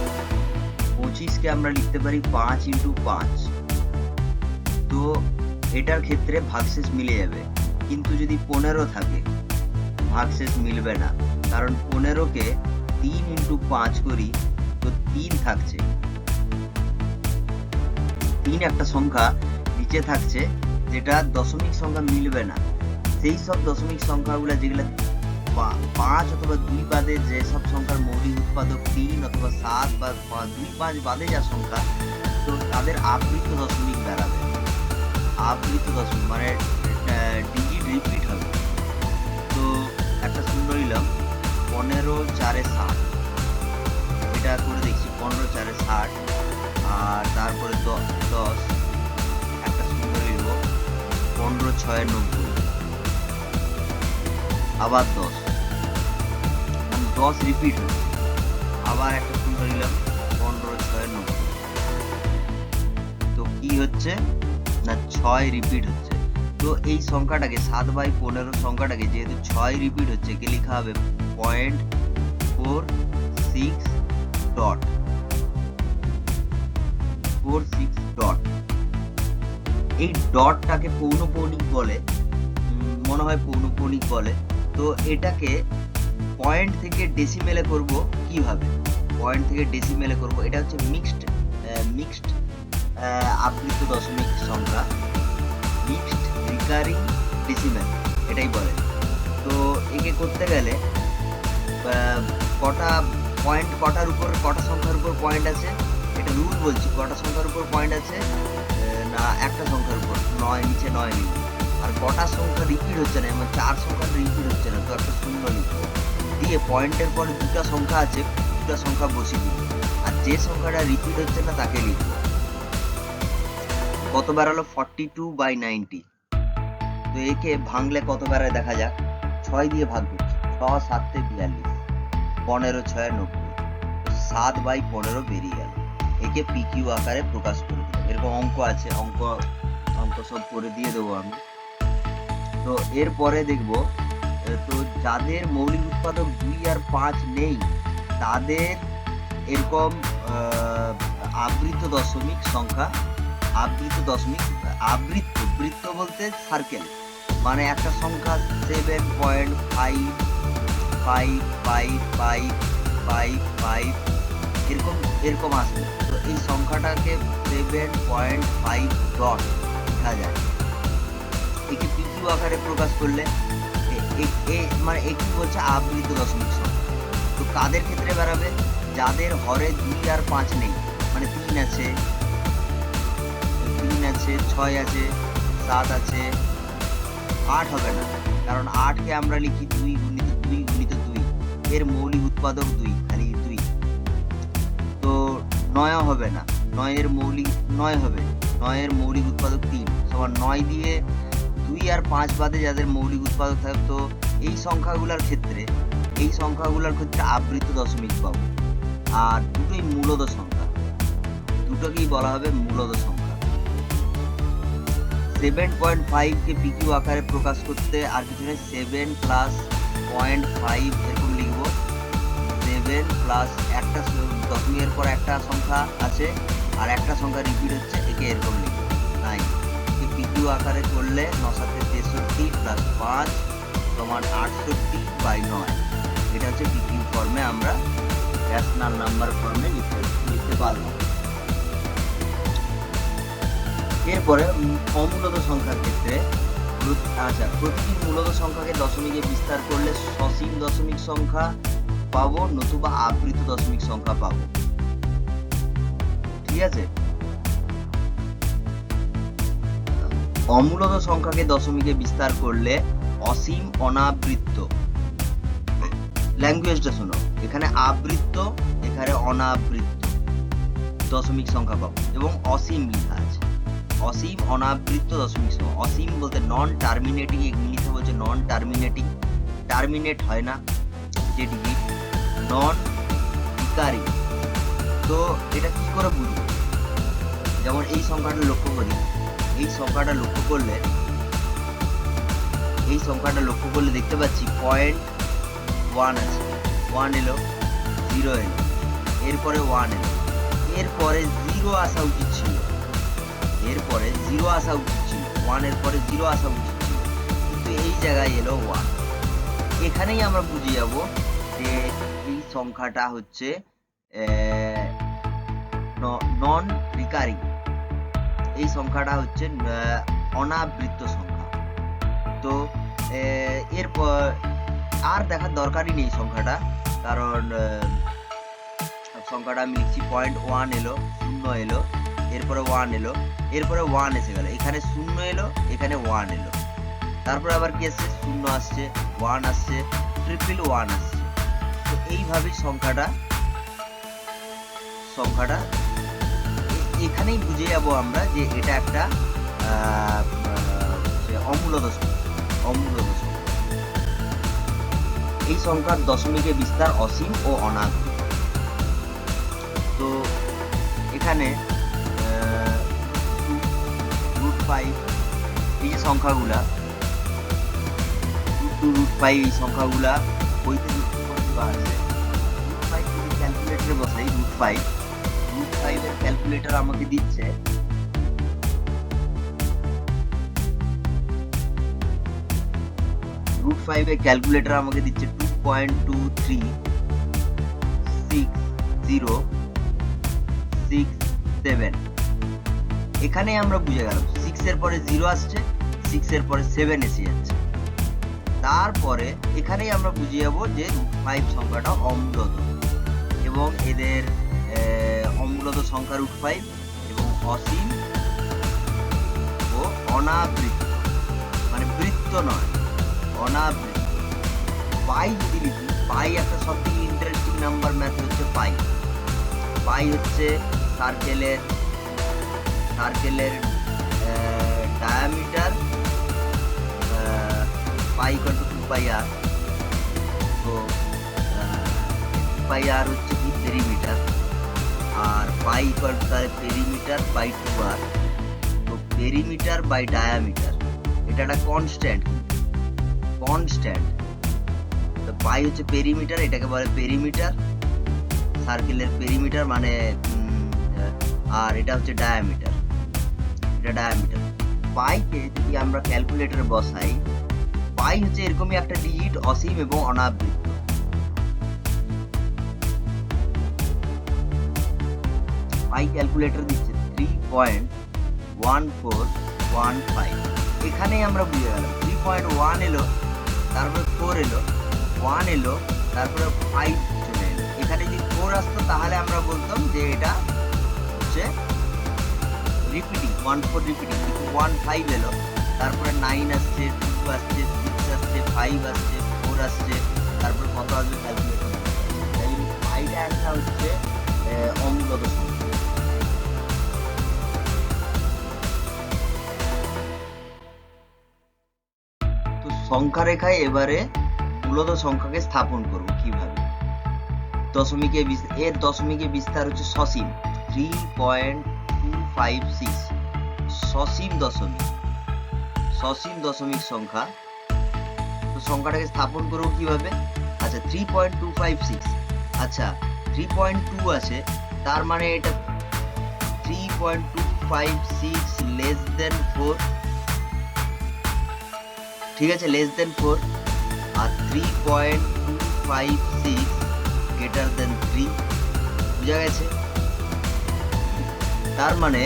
25কে আমরা লিখতে পারি 5 ইন্টু 5, তো এটার ক্ষেত্রে ভাগশেষ মিলে যাবে। কিন্তু যদি 15 থাকে ভাগশেষ মিলবে না, কারণ 15কে 3 ইন্টু 5 করি তো 3 থাকছে, 3 একটা সংখ্যা নিচে থাকছে যেটা দশমিক সংখ্যা মিলবে না। সেই সব দশমিক সংখ্যাগুলো যেগুলো 5 অথবা 2 বাদে, যে সব সংখ্যার মৌলিক উৎপাদক 3 অথবা 7 বা 2 5 বাদে যা সংখ্যা, তো তাদের আবৃত দশমিক দাঁড়াবে। আবৃত দশমিক মানে ডিজিট রিপিট হবে। তো একটা 0 নিলাম, 15 4 7, এটা করে দেখছি 15 4 60, আর তারপরে 10 একটা শূন্য লিখব, 15 6 90, আবার 10 রিপিট হচ্ছে, আবার একটা শূন্য নিলাম, 15 6 90। তো কি হচ্ছে না 6 রিপিট হচ্ছে। তো এই সংখ্যাটাকে 7/15 সংখ্যাটাকে যেহেতু 6 রিপিট হচ্ছে, একে লেখা হবে 0.46 ডট 46 ডট। এই ডটটাকে পৌনঃপুনিক বলে, মনে হয় পৌনঃপুনিক বলে। তো এটাকে পয়েন্ট থেকে ডেসিমেলে করব কিভাবে? পয়েন্ট থেকে ডেসিমেলে করব, এটা হচ্ছে মিক্সড আবৃত দশমিক সংখ্যা, মিক্সড রিকারিং ডেসিমেল এটাই বলে। তো একে করতে গেলে কটা পয়েন্ট, কটার উপর, কটা সংখ্যার উপর পয়েন্ট আছে, এটা রুল বলছি, কটা সংখ্যার উপর পয়েন্ট আছে না একটা সংখ্যার উপর, 9 নিচে 9 লিখবো। আর কটা সংখ্যা রিপিট হচ্ছে না, এমন 4 সংখ্যা রিপিট হচ্ছে না, তো একটা শূন্য লিখবো, দিয়ে পয়েন্টের পরে দুটা সংখ্যা আছে, দুটা সংখ্যা বসিয়ে দিব, আর যে সংখ্যাটা রিপিট হচ্ছে না তাকে লিখবো। কত বেরালো 42/90। তো একে ভাঙলে কত বেরায় দেখা যাক, 6 দিয়ে ভাগ করছি, 6 7 42, 15 6 90, 7/15 বেরিয়ে গেল। একে পিকিউ আকারে প্রকাশ করে দেবো। এরকম অঙ্ক আছে, অঙ্ক সব করে দিয়ে দেবো আমি। তো এরপরে দেখবো, তো যাদের মৌলিক উৎপাদক 2 আর 5 নেই তাদের এরকম আবৃত দশমিক সংখ্যা, বৃত্ত বলতে সার্কেল, মানে একটা সংখ্যা 7.555555 এরকম আসবে। তো এই সংখ্যাটাকে 7.5 ডট লেখা যায়। একে পিকিউ আকারে প্রকাশ করলে মানে একই বলছে আবৃত দশমিক সংখ্যা। তো কাদের ক্ষেত্রে বেরাবে? যাদের হরে 2 আর 5 নেই, মানে 3 আছে, 6 আছে, 7 আছে, 8 হবে না, কারণ 8 কে আমরা লিখি 2 গুণিত 2 গুণিত 2, এর মৌলিক উৎপাদক 2, খালি 2। তো 9 হবে না, 9 এর মৌলিক উৎপাদক 3 সমান 9 দিয়ে 2 আর 5 বাদে যাদের মৌলিক উৎপাদক থাকে, তো এই সংখ্যাগুলোর ক্ষেত্রে আবৃত দশমিক পাবো। আর দুটোই মূলদ সংখ্যা, দুটোকেই বলা হবে মূলদ সংখ্যা। 7.5 কে পিকিউ আকারে প্রকাশ করতে আর কিছু নেই, 7 প্লাস 0.5 এরকম লিখবো। 7 প্লাস একটা দশমিকের পর একটা সংখ্যা আছে আর একটা সংখ্যা রিপিট হচ্ছে, একে এরকম লিখবো 9। একে পিকিউ আকারে করলে 9 7 63 প্লাস 5 সমান 68/9। এটা হচ্ছে পিকিউ ফর্মে, আমরা রেশনাল নাম্বার ফর্মে লিখতে পারবো। এরপরে অমূলদ সংখ্যার ক্ষেত্রে, প্রতিটি মূলদ সংখ্যাকে দশমিকে বিস্তার করলে সসীম দশমিক সংখ্যা পাবো, নতুবা আবৃত দশমিক সংখ্যা পাবো। ঠিক আছে, অমূলদ সংখ্যাকে দশমিকে বিস্তার করলে অসীম অনাবৃত্ত, ল্যাঙ্গুয়েজটা শোনো, এখানে আবৃত্ত এখানে অনাবৃত্ত দশমিক সংখ্যা পাবো, এবং অসীম লেখা আছে, অসীম অনাবৃত্ত দশমিক সংখ্যা। অসীম বলতে নন টার্মিনেটিং, ইংলিশে বলছে নন টার্মিনেটিং, টার্মিনেট হয় না যেটিকে, নন রিকারিং। তো এটা কি করে বুঝবো? যেমন এই সংখ্যাটা লক্ষ্য করি, এই সংখ্যাটা লক্ষ্য করলে দেখতে পাচ্ছি 0.1 আছে, 1 এলো, 0 এলো, এরপরে 1 এলো, এরপরে 0 আসা উচিত ছিল, 1 এর পরে 0 আসা উচিত ছিল, কিন্তু এই জায়গায় এলো 1। এখানেই আমরা বুঝে যাব যে এই সংখ্যাটা হচ্ছে নন রিকারিং, এই সংখ্যাটা হচ্ছে অনাবৃত্ত সংখ্যা। তো এরপর আর দেখার দরকারই নেই সংখ্যাটা, কারণ সংখ্যাটা আমি লিখছি 0.1 এলো, 0 এলো, এরপরে 1 এলো, এরপরে 1 এসে গেল, এখানে 0 এলো, এখানে 1 এলো, তারপরে আবার কি আসছে, 0 আসছে, 1 আসছে, 111 আসছে। তো এইভাবে সংখ্যাটা সংখ্যাটা এখানেই বুঝে যাব আমরা যে এটা একটা অমূলদ সংখ্যা। এই সংখ্যার দশমিকের বিস্তার অসীম ও অনাদ্র। তো এখানে √5 এই যে সংখ্যাগুলা √5 এই সংখ্যাগুলা বইতে আছে। √5 যদি ক্যালকুলেটরে বসাই √5 এর ক্যালকুলেটর আমাকে দিচ্ছে √5 এর ক্যালকুলেটর আমাকে দিচ্ছে 2.236067। এখানে আমরা বুঝে গেলাম 6 এর পরে 0 আসছে, 6 এর পরে 7 এসে যাচ্ছে। তারপরে এখানেই আমরা বুঝে যাব যে √5 সংখ্যাটা অমূলদ এবং এদের অমূলদ সংখ্যা √5 এবং অসীম ও অনাবৃত্ত, মানে বৃত্ত নয়, অনাবৃত্ত। পাই যদি লিখি, পাই একটা সবথেকে ইন্টারেস্টিং নাম্বার ম্যাথ হচ্ছে পাই হচ্ছে সার্কেলের ডায়ামিটার, পাই ইকুয়াল টু 2πr। তো 2πr হচ্ছে কি পেরিমিটার, আর পাই ইকুয়াল টু তার পেরিমিটার বাই 2r। তো পেরিমিটার বাই ডায়ামিটার এটা একটা কনস্ট্যান্ট। তো পাই হচ্ছে পেরিমিটার, এটাকে বলে পেরিমিটার, সার্কেলের পেরিমিটার মানে, আর এটা হচ্ছে ডায়ামিটার, এটা ডায়ামিটার। পাইকে যদি আমরা ক্যালকুলেটরে বসাই, পাই হচ্ছে এরকমই একটা ডিজিট, অসীম এবং অনাবৃত্ত। পাই ক্যালকুলেটর দিচ্ছে 3.1415। এখানেই আমরা বুঝে গেলাম 3.1 এলো, তারপরে 4 এলো, 1 এলো, তারপরে 5 চলে এলো। এখানে যদি 4 আসতো তাহলে আমরা বলতাম যে এটা হচ্ছে রিপিটিং, 14 রিপিটিং। কিন্তু 15 এলো, তারপরে 9 আসছে, 2 আসছে, 6 আসছে, 5 আসছে, 4 আসছে, তারপরে কত আসবে ক্যালকুলেটর। তাই জন্য পাইটা একটা হচ্ছে অমূলদ সংখ্যা। তো সংখ্যা রেখায় এবারে মূলদ সংখ্যাকে স্থাপন করব কিভাবে। এর দশমিকের বিস্তার হচ্ছে সসীম 3.256, সসীম দশমিক সংখ্যা। তো সংখ্যাটাকে স্থাপন করব কিভাবে? আচ্ছা 3.256, আচ্ছা 3.2 আছে, তার মানে এটা 3.256 লেস দেন 4, ঠিক আছে, লেস দেন 4। আর 3.256 গ্রেটার দেন 3, বুঝা গেছে? তার মানে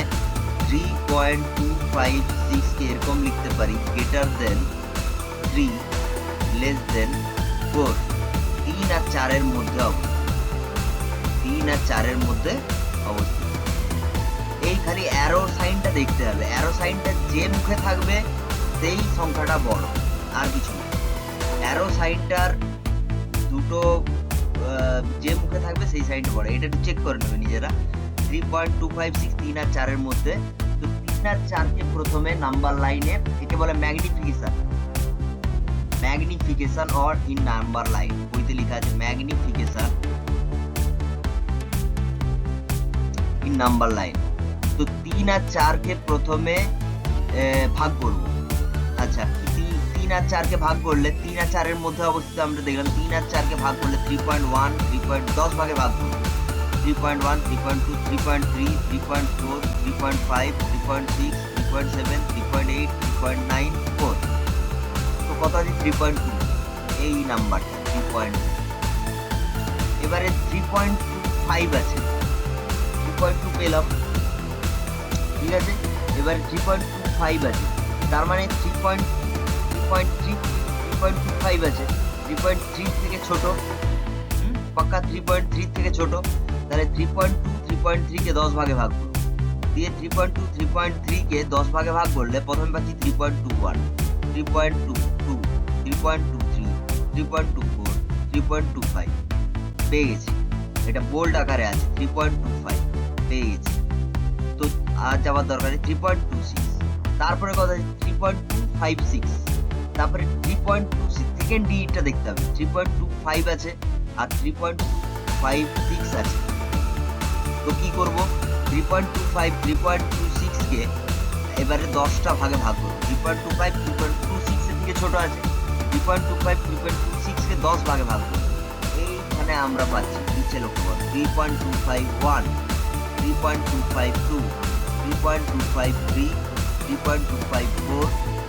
3.256 কে এরকম লিখতে পারি, গ্রেটার দেন 3 লেস দেন 4। 3 আর 4 এর মধ্যে অবস্থিত। এই খালি অ্যারো সাইনটা দেখতে হবে, অ্যারো সাইনটা যে মুখে থাকবে সেই সংখ্যাটা বড়, আর কিছু না। অ্যারো সাইনটার দুটো যে মুখে থাকবে সেই সাইনটা বড়, এটা একটু চেক করে নেবে নিজেরা। 3.256 3 আর 4 এর মধ্যে। তো 3 আর 4 কে প্রথমে নাম্বার লাইনে, একে বলে magnification or in number line, বইতে লেখা আছে ম্যাগনিফিকেশন ইন নাম্বার লাইন। তো 3 আর 4 কে প্রথমে ভাগ করব। আচ্ছা 3 আর 4 কে ভাগ করলে 3 আর 4 এর মধ্যে অবস্থিত আমরা দেখলাম 3 আর 4 কে ভাগ করলে 3.1, 10 ভাগে ভাগ করব। 3.1, 3.2, 3.3, 3.4, 3.5, 3.6, 3.7, 3.8, 3.9, 4। তো কত আছে? 3.2, এই নাম্বারটা 3.2। এবারে 3.25 আছে, 3.2 পেলাম, ঠিক আছে। এবারে 3.25 আছে, তার মানে 3.25 আছে, 3.3 থেকে ছোট, পাক্কা 3.3 থেকে ছোট। তাহলে 3.2 কে 10 ভাগে ভাগ করব, দিয়ে 3.2 কে 10 ভাগে ভাগ করলে প্রথমে পাচ্ছি 3.21, 3.22, 3.23, 3.24, 3.25 পেয়ে গেছি। এটা বোল্ড আকারে আছে 3.25 পেয়েছি। তো আর যাওয়ার দরকার নেই 3.26। তারপরে কথা 3.256, তারপরে 3.26 সেকেন্ড ডিজিটটা দেখতে হবে। 3.25 আছে আর 3.256 আছে। তো কি করব, 3.25 3.26 কে এবারে 10টা ভাগে ভাগ করব। 3.25 3.26 এর থেকে ছোট আছে, 3.25 3.26 কে 10 ভাগে ভাগ করব। এইখানে আমরা পাচ্ছি, নিচে লক্ষ্য করো, 3.251 3.252 3.253 3.254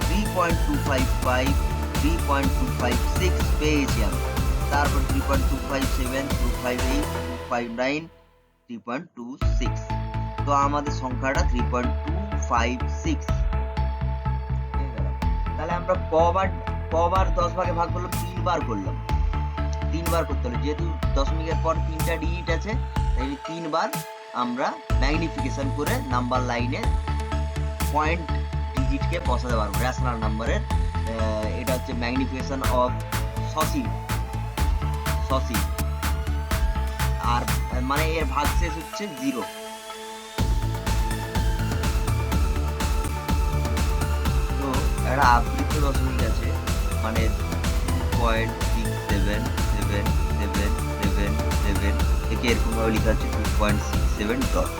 3.255 3.256 পেয়েছি আমি। তারপর 3.257 258 259 3.26। তো আমাদের সংখ্যাটা 3.256। তাহলে আমরা কবার 10 ভাগে ভাগ করলাম, 3 বার করলাম। 3 বার করতে হলো, যেহেতু দশমিকের পর 3টা ডিজিট আছে তাই 3 বার আমরা ম্যাগনিফিকেশন করে নাম্বার লাইনে পয়েন্ট ডিজিটকে বসাতে পারবো। রেশনাল নাম্বারের এটা হচ্ছে ম্যাগনিফিকেশন অফ সসি, আর মানে এর ভাগশেষ হচ্ছে 0। তো একটা আবৃত দশমিক আছে, মানে 2.6777777, একে এরকম ভাবে লেখা হচ্ছে 2.67 ডট।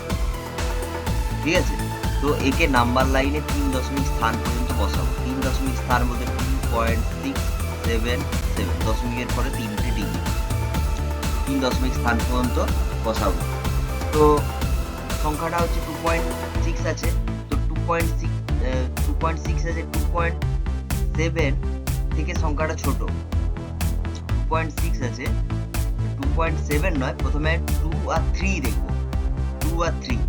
ঠিক আছে, তো একে নাম্বার লাইনে 3 দশমিক স্থান পর্যন্ত বসাবো। 3 দশমিক স্থান বলতে 2.677, দশমিকের পরে 3টে ডিজিট, 3 দশমিক স্থান পর্যন্ত বসাবো। তো সংখ্যাটা হচ্ছে 2.6 আছে, তো 2.6 আছে, 2.7 থেকে সংখ্যাটা ছোট। 2.6 আছে, 2.7 নয়, প্রথমে 2 আর 3 দেখবো। 2 আর 3,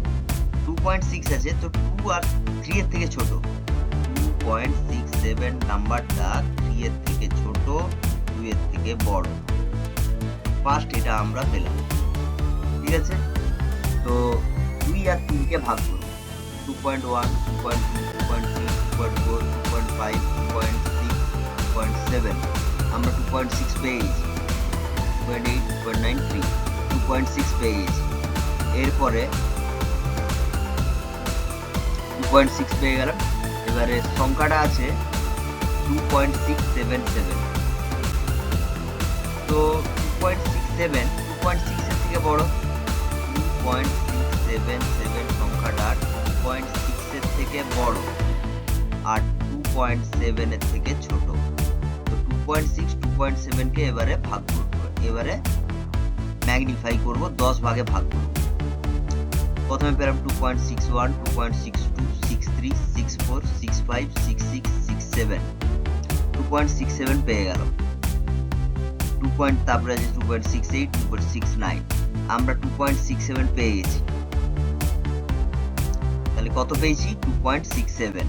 2.6 আছে, তো 2 আর 3 এর থেকে ছোট। 2.67 নাম্বারটা 3 এর থেকে ছোট, 2 এর থেকে বড়। ফার্স্ট এটা আমরা পেলাম। ঠিক আছে, তো 2 আর 3 কে ভাগ করব। 2.1 2.2 2.3 2.4 2.5 2.6 2.7, আমরা 2.6 পেয়ে গেছি। 2.8 2.9 3 2.6 পেয়ে গেছি। এরপরে 2.6 পেয়ে গেলাম। এবারে সংখ্যাটা আছে 2.677। তো 2.67 2.6 এর থেকে বড়। 2.677 সংখ্যাটা 2.6 এর থেকে বড় আর 2.7 এর থেকে ছোট। তো 2.6 2.7 কে এবারে ভাগ করব, এবারে ম্যাগনিফাই করব, 10 ভাগে ভাগ করব। প্রথমে পেলাম 2.61 2.62 63 64 65 66 67, 2.67 পেয়ে গেল। তারপরে আছে 2.68 2.69, আমরা 2.67 পেয়ে গেছি। তাহলে কত পেয়েছি, 2.67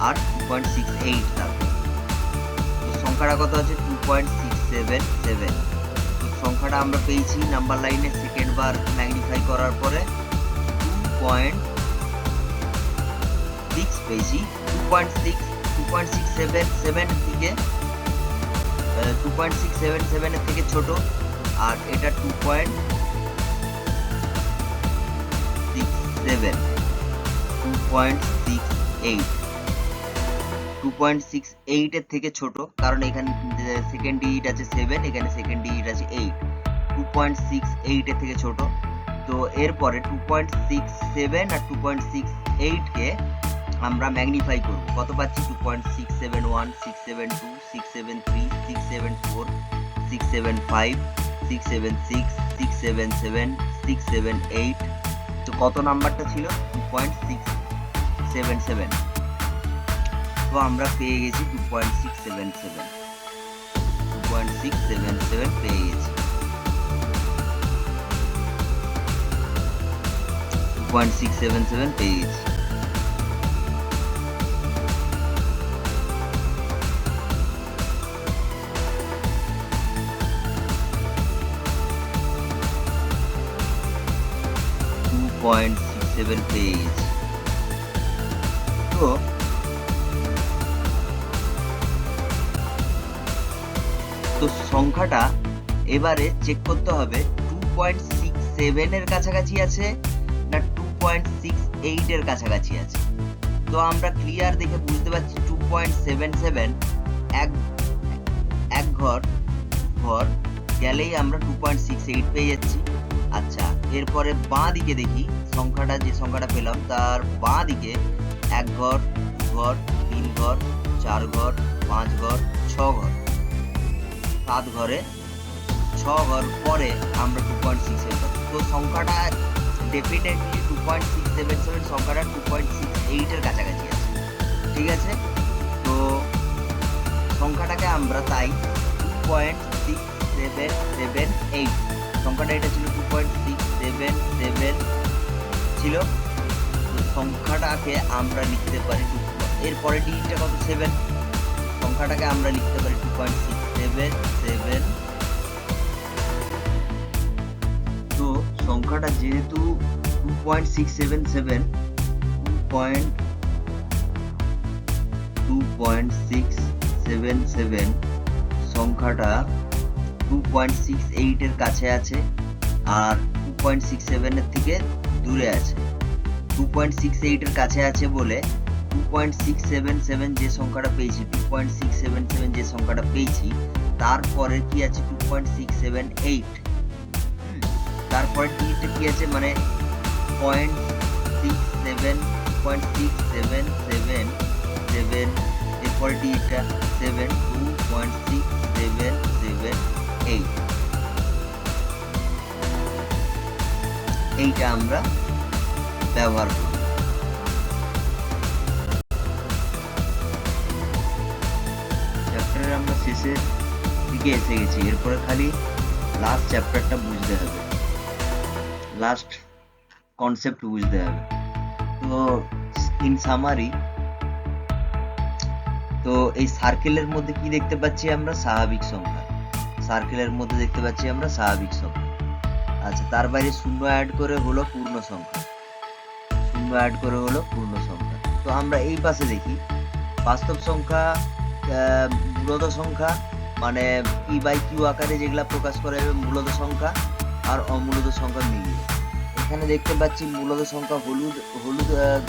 আর 2.68। তারপর তো সংখ্যাটা কত আছে, 2.677। তো সংখ্যাটা আমরা পেয়েছি নাম্বার লাইনে সেকেন্ড বার ম্যাগনিফাই করার পরে 2.6 পেয়েছি। 2.677 থেকে 2.677 এর থেকে ছোট, আর এটা 2.68 2.68 এর থেকে ছোট, কারণ এখানে সেকেন্ড ডিজিট আছে 7, এখানে সেকেন্ড ডিজিট আছে 8। 2.68 এর থেকে ছোট। তো এরপরে 2.67 আর 2.68 কে আমরা ম্যাগনিফাই করব। কত পাচ্ছি, 2.671 672 673 674 675 676 677 678। তো কত নাম্বারটা ছিল, 2.677। তো আমরা পেয়ে গেছি 2.677 পেয়ে গেছি। 2.677 পেয়ে গেছি। পেয়ে গেছি। তো সংখ্যাটা এবারে চেক করতে হবে 2.67 এর কাছাকাছি আছে না 2.68 এর কাছাকাছি আছে। তো আমরা ক্লিয়ার দেখে বুঝতে পারছি 2.77 এক ঘর গেলেই আমরা 2.68 পেয়ে যাচ্ছি। আচ্ছা, এরপরে বাঁ দিকে দেখি সংখ্যাটা, যে সংখ্যাটা পেলাম তার বাঁ দিকে 1 ঘর, 2 ঘর, 3 ঘর, 4 ঘর, 5 ঘর, 6 ঘর, 7 ঘরে 6 ঘর পরে আমরা 2.67 পাচ্ছি। তো সংখ্যাটা ডেফিনেটলি 2.677 সংখ্যাটা 2.68 এর কাছাকাছি আছে। ঠিক আছে, তো সংখ্যাটাকে আমরা তাই 2.6778 সংখ্যাটা এটা ছিল 2.677 ছিল। তো সংখ্যাটাকে আমরা লিখতে পারি এরপরে ডিজিটটা কত 7, সংখ্যাটাকে আমরা লিখতে পারি 2.677। তো সংখ্যাটা যেহেতু 2.677 সংখ্যাটা 2.68 এর কাছে আছে আর 2.67 এর থেকে দূরে আছে। 2.68 এর কাছে আছে বলে 2.677 যে সংখ্যাটা পেয়েছি, 2.677 যে সংখ্যাটা পেয়েছি তারপরে কি আছে 2.678, তারপরে ডিজিটটা কি আছে মানে 0.67 এরপরে ডিজিটটা 7, 2.6778 এইটা আমরা ব্যবহার করব। চ্যাপ্টারের আমরা শেষের দিকে এসে গেছি, এরপরে খালি লাস্ট চ্যাপ্টারটা বুঝতে হবে, লাস্ট কনসেপ্ট বুঝতে হবে। তো ইন সামারি, তো এই সার্কেলের মধ্যে কি দেখতে পাচ্ছি আমরা স্বাভাবিক সংখ্যা, সার্কেলের মধ্যে দেখতে পাচ্ছি আমরা স্বাভাবিক সংখ্যা। আচ্ছা, তার বাইরে শূন্য অ্যাড করে হলো পূর্ণ সংখ্যা, শূন্য অ্যাড করে হলো পূর্ণ সংখ্যা। তো আমরা এই পাশে দেখি বাস্তব সংখ্যা, মূলদ সংখ্যা মানে পি বাই কিউ আকারে যেগুলা প্রকাশ করা যাবে মূলদ সংখ্যা আর অমূলদ সংখ্যা মিলিয়ে। এখানে দেখতে পাচ্ছি মূলদ সংখ্যা হলুদ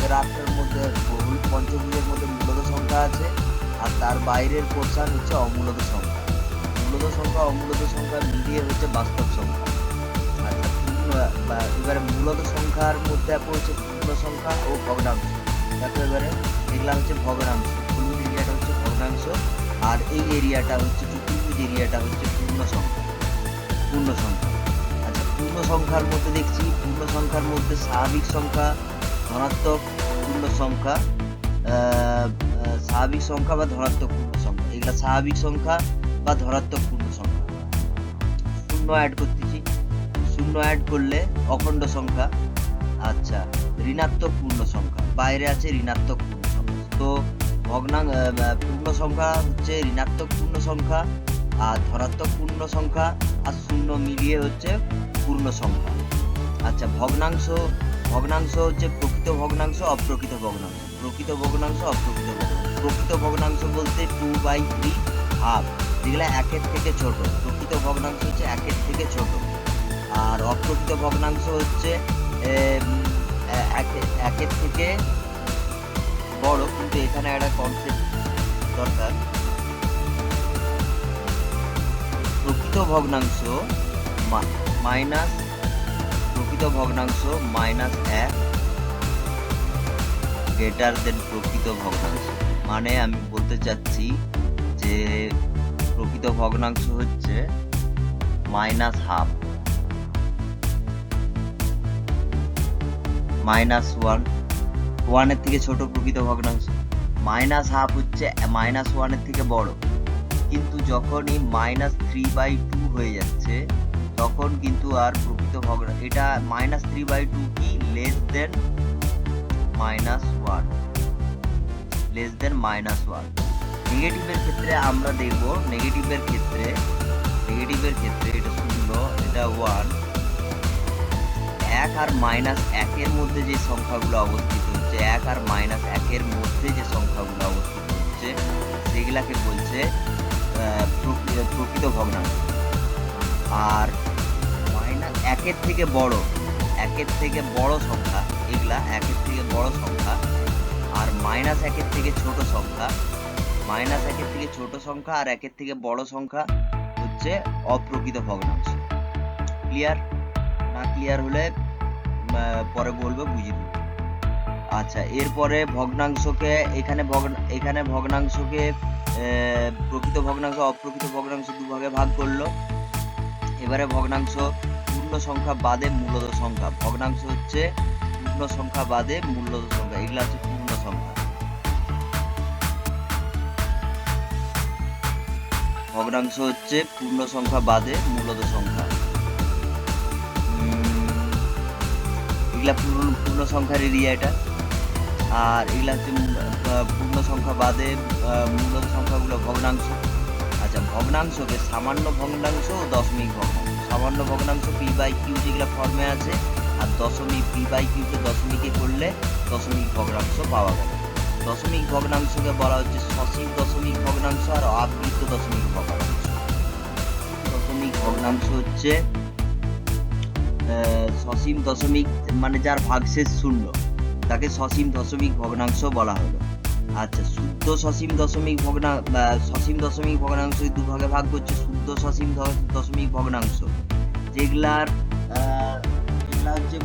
গ্রাফটার মধ্যে, হলুদ পঞ্চভুজের মধ্যে মূলদ সংখ্যা আছে আর তার বাইরের পোর্শন হচ্ছে অমূলদ সংখ্যা। মূলদ সংখ্যা অমূলদ সংখ্যা মিলিয়ে হচ্ছে বাস্তব সংখ্যা। আচ্ছা, এবারে মূলদ সংখ্যার মধ্যে পড়ছে পূর্ণ সংখ্যা ও ভগ্নাংশ। দেখো এবারে এগুলা হচ্ছে ভগ্নাংশ, হলুদ এরিয়াটা হচ্ছে ভগ্নাংশ আর এই এরিয়াটা হচ্ছে চতুর্ভুজ এরিয়াটা হচ্ছে পূর্ণ সংখ্যা। আচ্ছা, পূর্ণ সংখ্যার মধ্যে দেখছি, পূর্ণ সংখ্যার মধ্যে স্বাভাবিক সংখ্যা, ধনাত্মক পূর্ণ সংখ্যা, স্বাভাবিক সংখ্যা বা ধনাত্মক পূর্ণ সংখ্যা, এগুলা স্বাভাবিক সংখ্যা বা ধনাত্মক পূর্ণ সংখ্যা। শূন্য অ্যাড করতেছি, শূন্য অ্যাড করলে অখণ্ড সংখ্যা। আচ্ছা, ঋণাত্মক পূর্ণ সংখ্যা, বাইরে আছে ঋণাত্মক পূর্ণ সংখ্যা। তো পূর্ণ সংখ্যা হচ্ছে ঋণাত্মক পূর্ণ সংখ্যা আর ধনাত্মক পূর্ণ সংখ্যা আর শূন্য মিলিয়ে হচ্ছে পূর্ণ সংখ্যা। আচ্ছা, ভগ্নাংশ হচ্ছে প্রকৃত ভগ্নাংশ, অপ্রকৃত ভগ্নাংশ, প্রকৃত ভগ্নাংশ, অপ্রকৃত ভগ্নাংশ। প্রকৃত ভগ্নাংশ বলতে 2/3 হাফ, যেগুলো 1-এর থেকে ছোট। প্রকৃত ভগ্নাংশ হচ্ছে 1-এর থেকে ছোট আর অপ্রকৃত ভগ্নাংশ হচ্ছে 1-এর থেকে বড়। কিন্তু এখানে একটা কনসেপ্ট দরকার, প্রকৃত ভগ্নাংশ -1 গ্রেটার দেন প্রকৃত ভগ্নাংশ। মানে আমি বলতে চাচ্ছি যে প্রকৃত ভগ্নাংশ হচ্ছে -1/2, -1 এর থেকে ছোট প্রকৃত ভগ্নাংশ, -1/2 হচ্ছে -1 এর থেকে বড়। কিন্তু যখনই -3/2 হয়ে যাচ্ছে তখন কিন্তু আর প্রকৃত ভগ্নাংশ, এটা -3/2 কি লেস দেন -1, নেগেটিভের ক্ষেত্রে আমরা দেখব, নেগেটিভের ক্ষেত্রে এটা 0, এটা 1, 1 আর -1 এর মধ্যে যে সংখ্যাগুলো অবস্থিত হচ্ছে, 1 আর -1 এর মধ্যে যে সংখ্যাগুলো অবস্থিত হচ্ছে সেগুলাকে বলছে প্রকৃত ভগ্নাংশ। আর একের থেকে বড় সংখ্যা, এগুলা একের থেকে বড় সংখ্যা, আর মাইনাস একের থেকে ছোট সংখ্যা, আর একের থেকে বড় সংখ্যা হচ্ছে অপ্রকৃত ভগ্নাংশ। ক্লিয়ার? না ক্লিয়ার হলে পরে বলবো, বুঝিয়ে দেবো। আচ্ছা, এরপরে ভগ্নাংশকে এখানে ভগ্নাংশকে প্রকৃত ভগ্নাংশ অপ্রকৃত ভগ্নাংশ দুভাগে ভাগ করলো। এবারে ভগ্নাংশ পূর্ণ সংখ্যা বাদে মূলদ সংখ্যা, ভগ্নাংশ হচ্ছে পূর্ণ সংখ্যা বাদে মূলদ সংখ্যা, এগুলা হচ্ছে পূর্ণ সংখ্যা। ভগ্নাংশ হচ্ছে পূর্ণ সংখ্যা বাদে মূলদ সংখ্যা। এগুলা পূর্ণ সংখ্যার এরিয়া এটা। আর এগুলা হচ্ছে পূর্ণ সংখ্যা বাদে মূলদ সংখ্যাগুলো ভগ্নাংশ। আচ্ছা, ভগ্নাংশকে সামান্য ভগ্নাংশ ও দশমিক ভগ্নাংশ। সামান্য ভগ্নাংশ পি বাই কিউ যেগুলো ফর্মে আছে, আর দশমিক পি বাই কিউকে দশমিকে করলে দশমিক ভগ্নাংশ পাওয়া গেল। দশমিক ভগ্নাংশকে বলা হচ্ছে সসীম দশমিক ভগ্নাংশ আর আবৃত দশমিক ভগ্নাংশ। দশমিক ভগ্নাংশ হচ্ছে সসীম দশমিক, মানে যার ভাগশেষ শূন্য, তাকে সসীম দশমিক ভগ্নাংশ বলা হলো। আচ্ছা, শুদ্ধ সসীম দশমিক ভগ্নাংশ দুভাগে ভাগ করছে। শুদ্ধ সসীম দশমিক ভগ্নাংশ যেগুলার হচ্ছে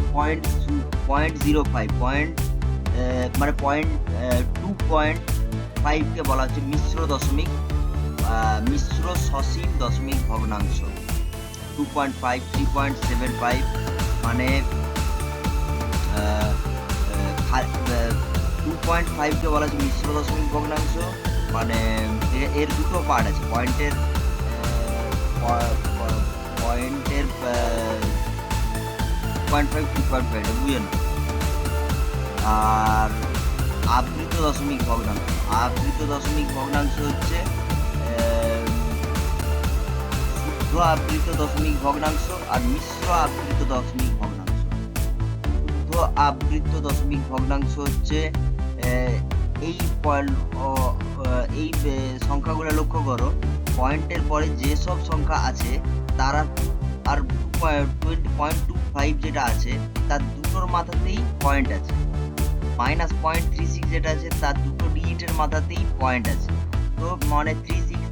0.05 মানে 2.5 কে বলা হচ্ছে মিশ্র সসীম দশমিক ভগ্নাংশ। 2.5, 3.75 মানে 2.5 কে বলা হচ্ছে মিশ্র দশমিক ভগ্নাংশ। মানে এর দুটো পার্ট আছে, পয়েন্টের 0.5, 2.5 বুঝে না। আর আবৃত দশমিক ভগ্নাংশ হচ্ছে শুদ্ধ আবৃত দশমিক ভগ্নাংশ আর মিশ্র আবৃত দশমিক ভগ্নাংশ। শুদ্ধ আবৃত দশমিক ভগ্নাংশ হচ্ছে এই সংখ্যাগুলো লক্ষ্য করো, পয়েন্টের পরে যেসব সংখ্যা আছে তারা আর 0.25 যেটা আছে তার দুটোর মাথাতেই পয়েন্ট আছে, -0.36 যেটা আছে তার দুটো ডিজিটের মাথাতেই পয়েন্ট আছে। তো মানে 36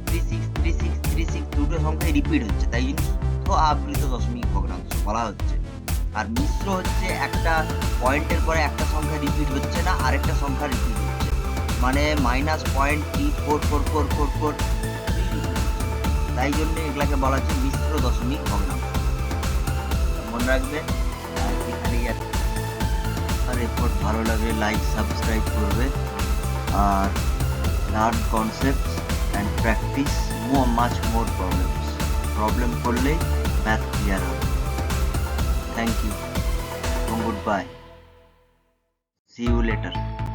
দুটো সংখ্যায় রিপিট হচ্ছে, তাই জন্য শুদ্ধ আবৃত দশমিক ভগ্নাংশ বলা হচ্ছে। আর মিশ্র হচ্ছে একটা পয়েন্টের পরে একটা সংখ্যা রিপিট হচ্ছে না, আরেকটা সংখ্যা রিপিট হচ্ছে, মানে -0.344444, তাই জন্য এগুলাকে বলা হচ্ছে মিশ্র দশমিক ভগ্নাংশ। মনে রাখবে। আর রিপোর্ট ভালো লাগলে লাইক সাবস্ক্রাইব করবে, আর learn concepts and practice much more problem করলেই ম্যাথ ক্লিয়ার হবে। Thank you, good bye, see you letter.